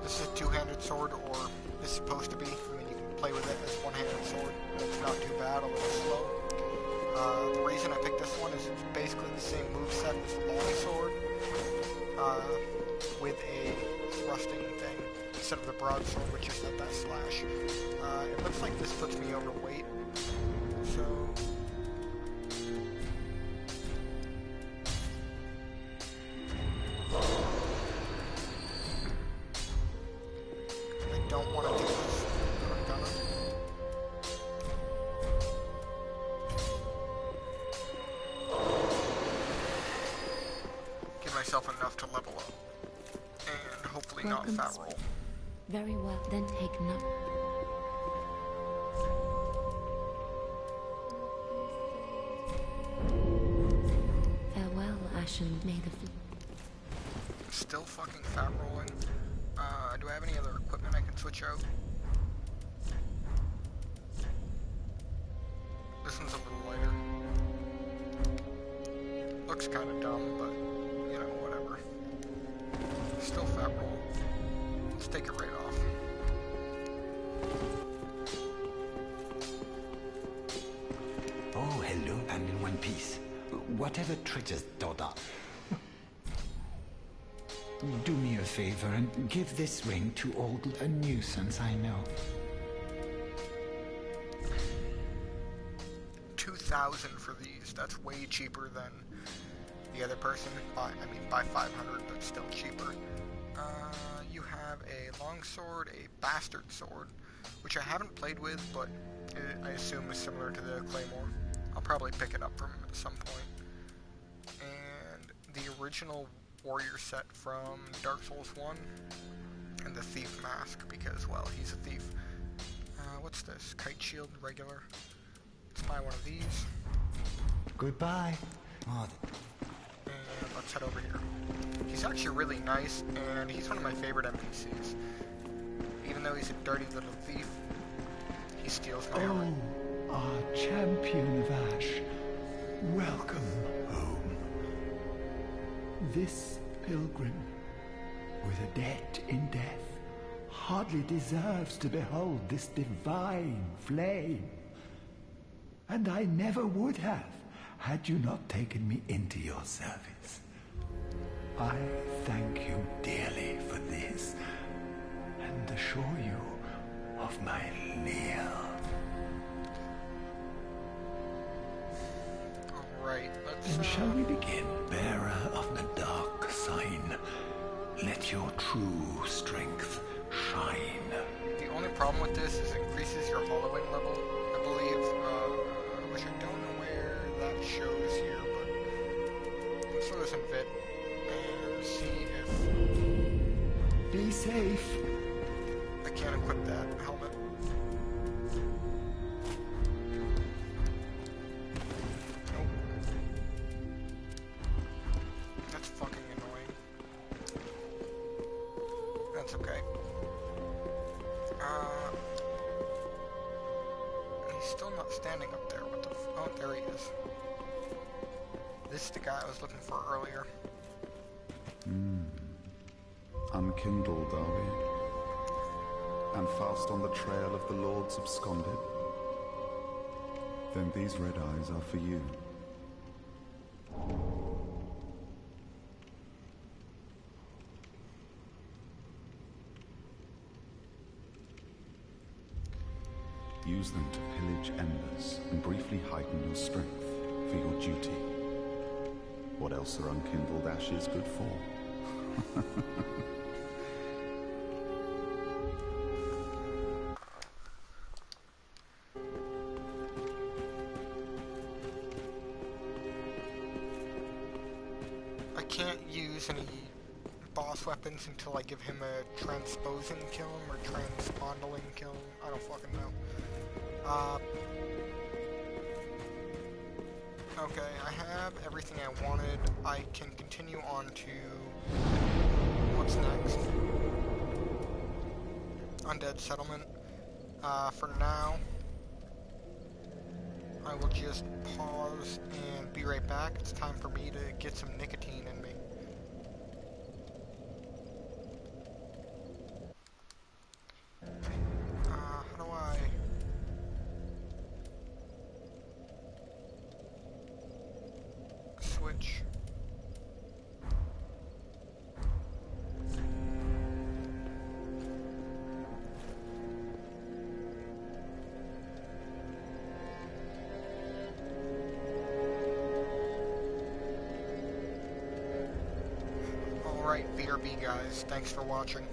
This is a two-handed sword, or is supposed to be. I mean, you can play with it as one-handed sword. It's not too bad, a little slow. The reason I picked this one is it's basically the same moveset as the longsword, with a thrusting thing instead of the broadsword, which just had that slash. It looks like this puts me overweight, so... I don't want to do this, but I'm gonna. Give myself enough to level up, and hopefully not fat roll. Very well. Then take no... Farewell, Ashen. May the... Still fucking fat rolling. Do I have any other equipment I can switch out? This one's a little lighter. Looks kind of dumb, but, you know, whatever. Still fat roll. Let's take it right off. Oh, hello, and in one piece. Whatever triggers Doda. Do me a favor and give this ring to old a nuisance I know. 2,000 for these. That's way cheaper than the other person. By 500, but still cheaper. You have a longsword, a bastard sword, which I haven't played with, but I assume is similar to the claymore. I'll probably pick it up from him at some point. And the original warrior set from Dark Souls 1, and the thief mask, because, well, he's a thief. What's this? Kite shield, regular. Let's buy one of these. Goodbye. Oh, And let's head over here. He's actually really nice, and he's one of my favorite NPCs. Even though he's a dirty little thief, he steals my heart. Oh, our champion of Ash. Welcome home. This pilgrim, with a debt in death, hardly deserves to behold this divine flame. And I never would have, had you not taken me into your service. I thank you dearly for this, and assure you of my leal. Alright, let's... Then shall we begin, bearer of the dark sign? Let your true strength shine. The only problem with this is it increases your hollowing level, I believe, which I don't know where that shows here, but let's throw this in vid and see if... Be safe. I can't equip that helmet. Nope. That's fucking annoying. That's okay. He's still not standing up there. What the oh, there he is. This is the guy I was looking for earlier. Unkindled, are we? And fast on the trail of the Lords absconded? Then these red eyes are for you. Use them to pillage embers and briefly heighten your strength for your duty. What else are unkindled ashes good for? I can't use any boss weapons until I give him a transposing kill him or transpondling kill him. I don't fucking know. Okay, I have everything I wanted. I can continue on to what's next. Undead Settlement. For now, I will just pause and be right back. It's time for me to get some nicotine in me. How do I... switch? Alright, BRB guys, thanks for watching.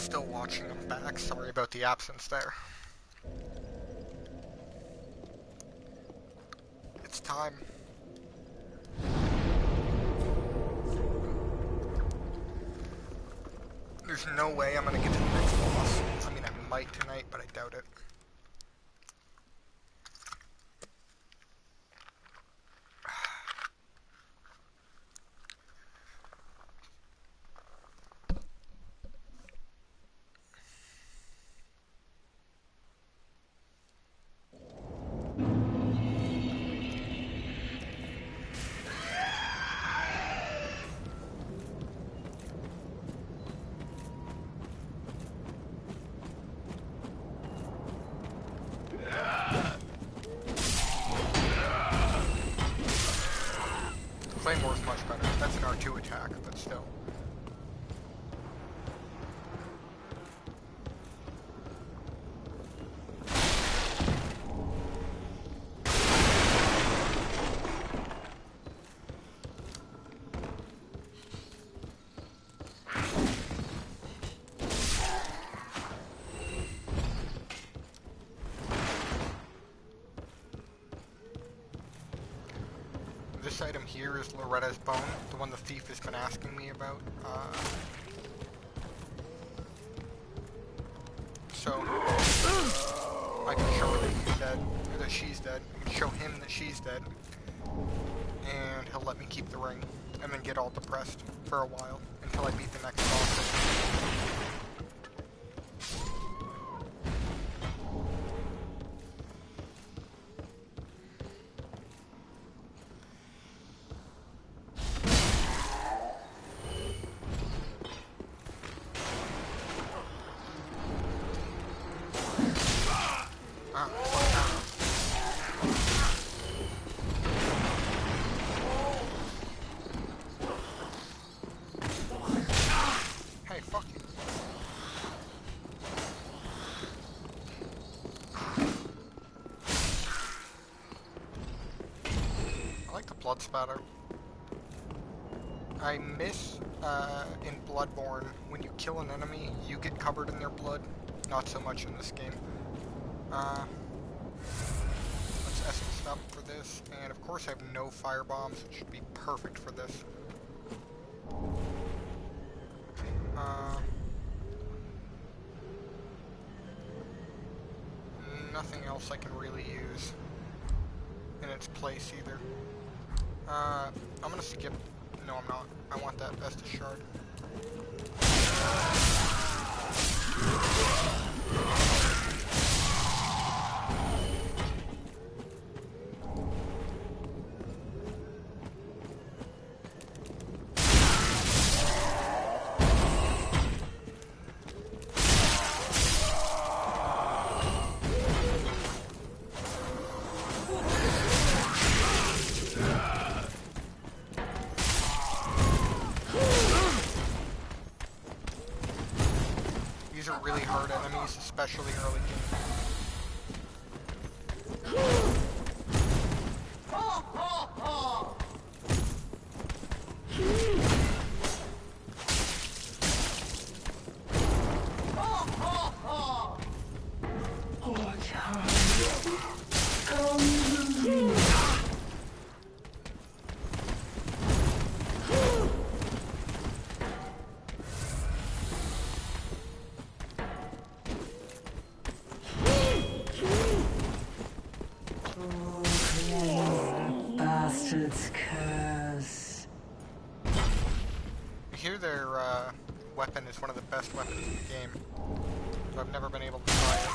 still watching them back. Sorry about the absence there. It's time. There's no way I'm gonna get to the next boss. I mean, I might tonight, but I doubt it. Claymore's much better. That's an R2 attack, but still. This item here is Loretta's bone, the one the thief has been asking me about. So I can show her that he's dead, or that she's dead. I can show him that she's dead, and he'll let me keep the ring, and then get all depressed for a while until I beat the next boss. Hey, fuck you. I like the blood spatter. I miss in Bloodborne, when you kill an enemy, you get covered in their blood. Not so much in this game. Let's essence up for this, and of course I have no fire bombs, which should be perfect for this. Nothing else I can really use in its place either. I'm gonna skip. No, I'm not. I want that Estus shard. These are really hard enemies, especially early game. Bastard's curse. I hear their weapon is one of the best weapons in the game, so I've never been able to try it.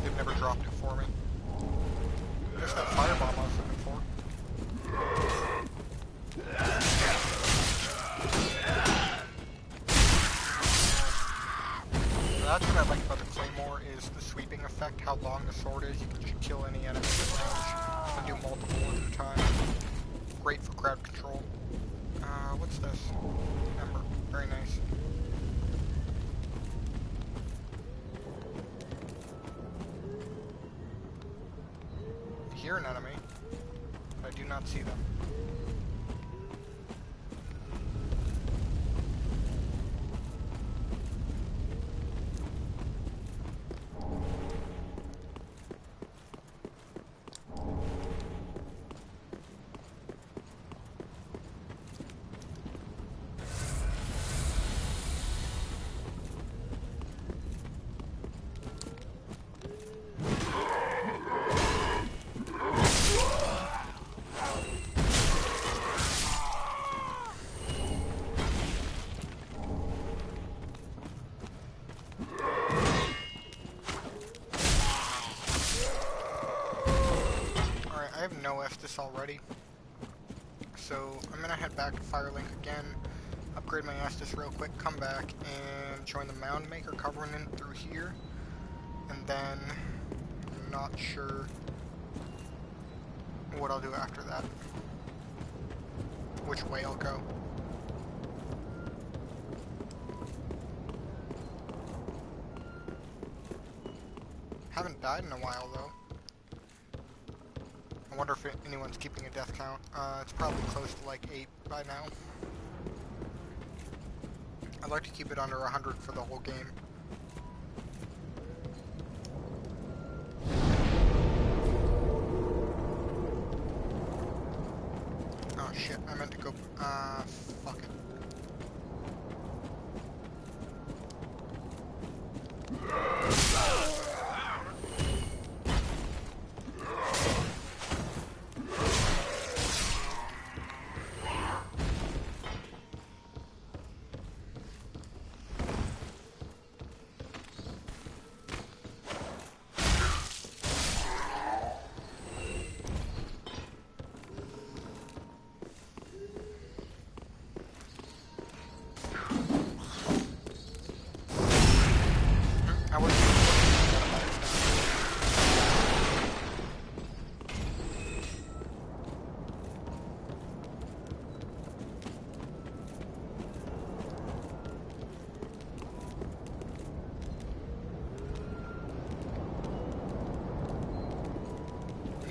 They've never dropped it for me. There's that firebomb I was looking for. That's what I like about the Claymore, is the sweeping effect, how long the sword is. You can just kill any enemy at range and do multiple at a time. Great for crowd control. What's this? Ember. Very nice. I hear an enemy, but I do not see them. Estus already. So I'm gonna head back to Firelink again, upgrade my Estus real quick, come back and join the Mound Maker Covenant through here. And then I'm not sure what I'll do after that. Which way I'll go. Haven't died in a while though. I wonder if anyone's keeping a death count. It's probably close to like 8 by now. I'd like to keep it under 100 for the whole game. Oh shit, I meant to go, fuck it.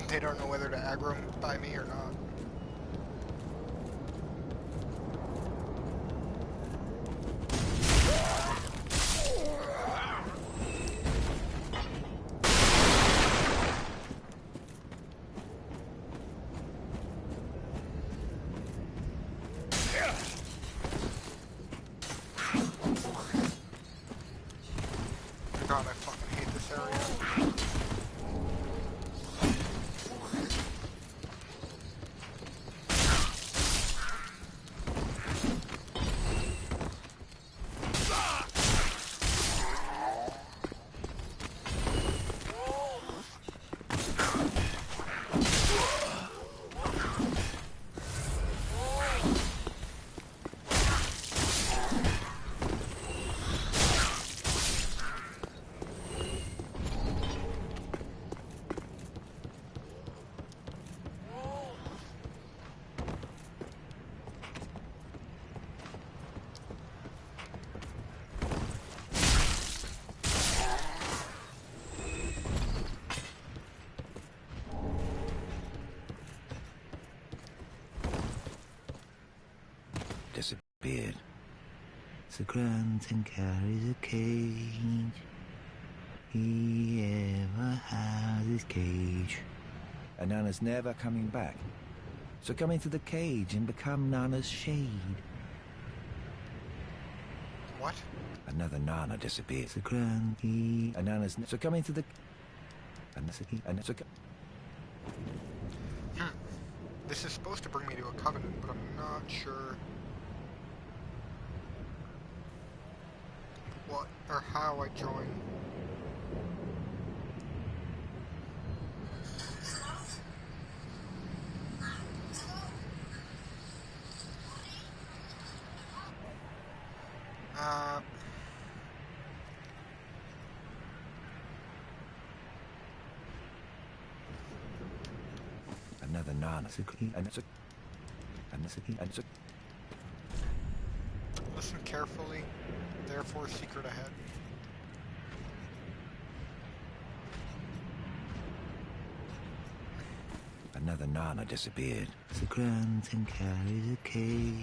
They don't know whether to aggro by me or not. God, I fucking hate this area. Disappeared. The grunt and carries a cage. He ever has his cage. And Nana's never coming back. So come into the cage and become Nana's shade. What? Another Nana disappeared. The grunt, and Nana's... So come into the... This is supposed to bring me to a covenant, but I'm not sure what or how I join. Another Nana. Listen carefully, therefore secret ahead. Another Nana disappeared. The grunt and carries a cage.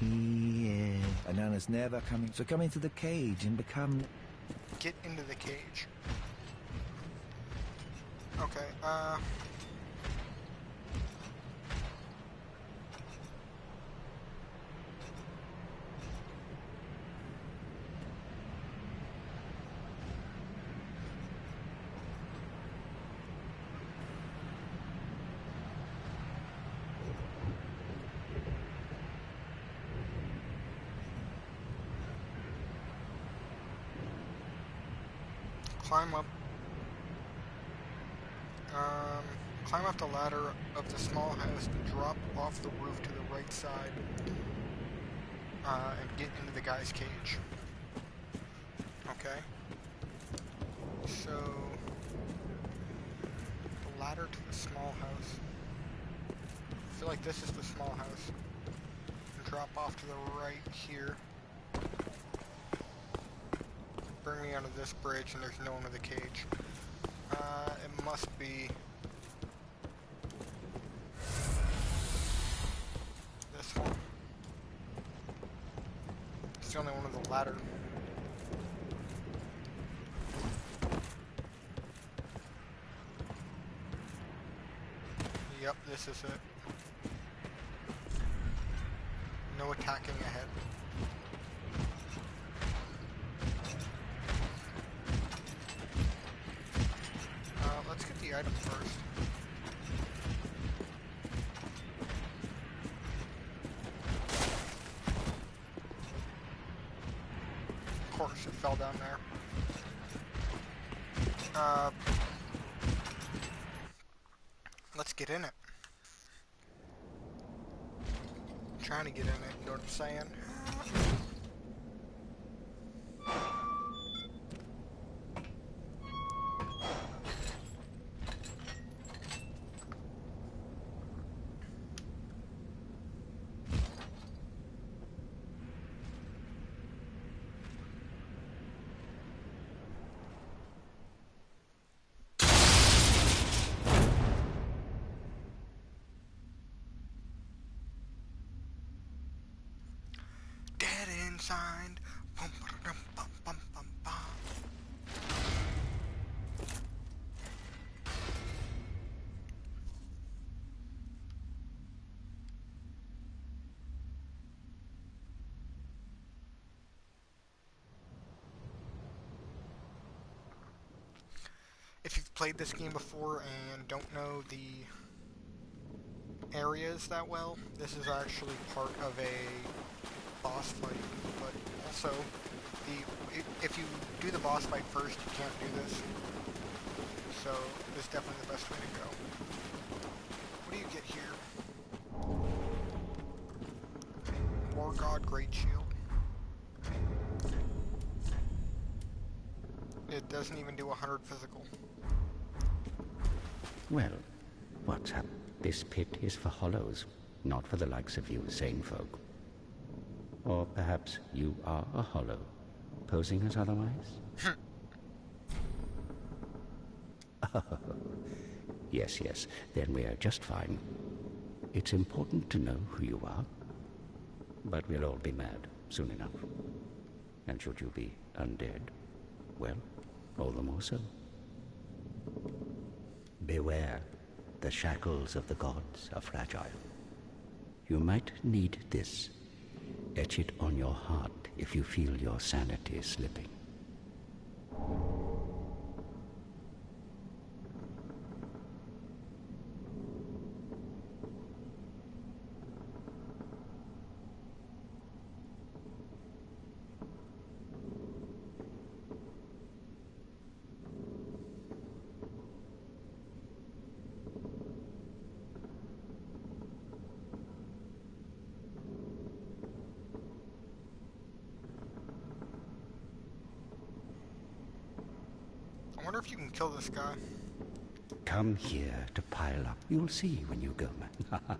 Yeah. And Nana's never coming. So come into the cage and become... Get into the cage. Okay, climb up. Climb up the ladder of the small house and drop off the roof to the right side and get into the guy's cage. Okay. So, the ladder to the small house. I feel like this is the small house. And drop off to the right here. Bring me onto this bridge and there's no one in the cage. It must be this one. It's the only one with a ladder. Yep, this is it. No attacking ahead. Let's get the item first. Of course, it fell down there. Let's get in it. I'm trying to get in it, you know what I'm saying? Dead inside. Bum, ba-dum, bum, bum, bum, bum. If you've played this game before and don't know the areas that well, this is actually part of a boss fight, but also, if you do the boss fight first, you can't do this. So, this is definitely the best way to go. What do you get here? War God Great Shield. It doesn't even do 100 physical. Well, what's up? This pit is for hollows, not for the likes of you sane folk. Or perhaps you are a hollow, posing as otherwise? Oh, yes, yes, then we are just fine. It's important to know who you are, but we'll all be mad soon enough. And should you be undead, well, all the more so. Beware, the shackles of the gods are fragile. You might need this. Etch it on your heart if you feel your sanity slipping. I wonder if you can kill this guy. Come here to pile up. You'll see when you go mad.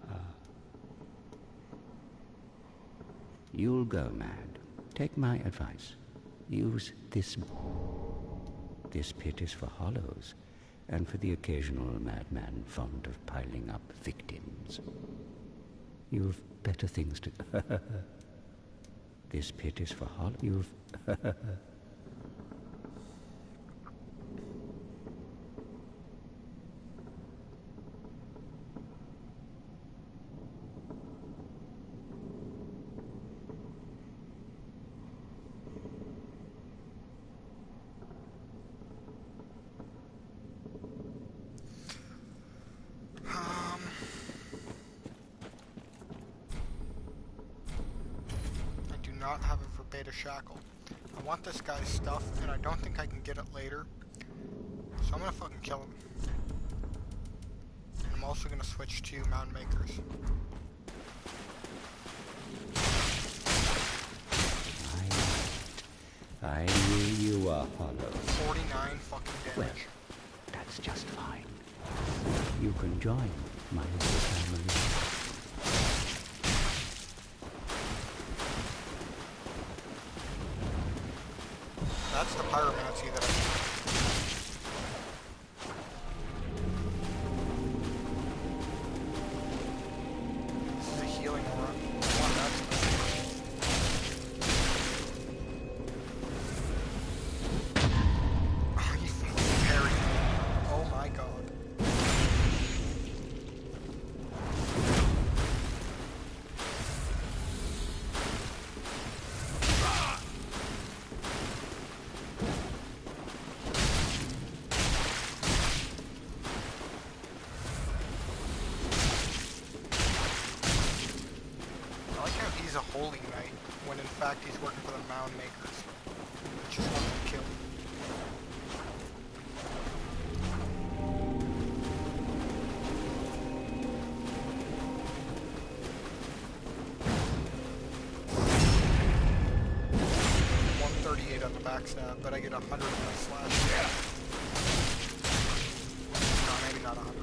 You'll go mad. Take my advice. Use this. This pit is for hollows, and for the occasional madman fond of piling up victims. You've better things to... This pit is for hollows. You've... Not have a verbatim shackle. I want this guy's stuff, and I don't think I can get it later. So I'm gonna fucking kill him. also going to switch to Mound Makers. I knew you were hollow. 49 fucking damage. Well, that's just fine. You can join my little family. That's the pyromancy that I need. This is a healing aura. Wow, that's oh, he fucking parried me. Oh my god. I like how he's a holy knight, when in fact he's working for the Mound Makers. Which just wants to kill. $138 on the backstab, but I get 100 on my slash. No, maybe not 100.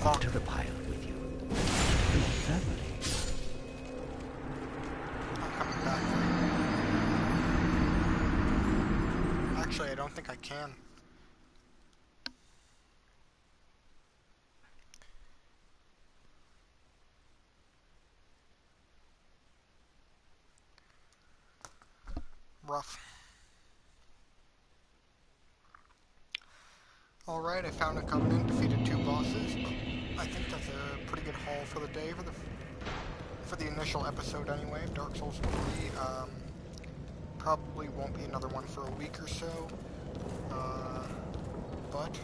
Up to the pilot with you. Your family. I'm coming back. Actually, I don't think I can. Rough. Alright, I found a Covenant, defeated 2 bosses. I think that's a pretty good haul for the day, for the initial episode anyway, of Dark Souls 3. Probably won't be another one for a week or so. But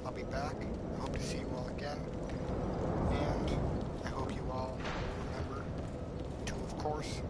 I'll be back. I hope to see you all again. And I hope you all remember to, of course,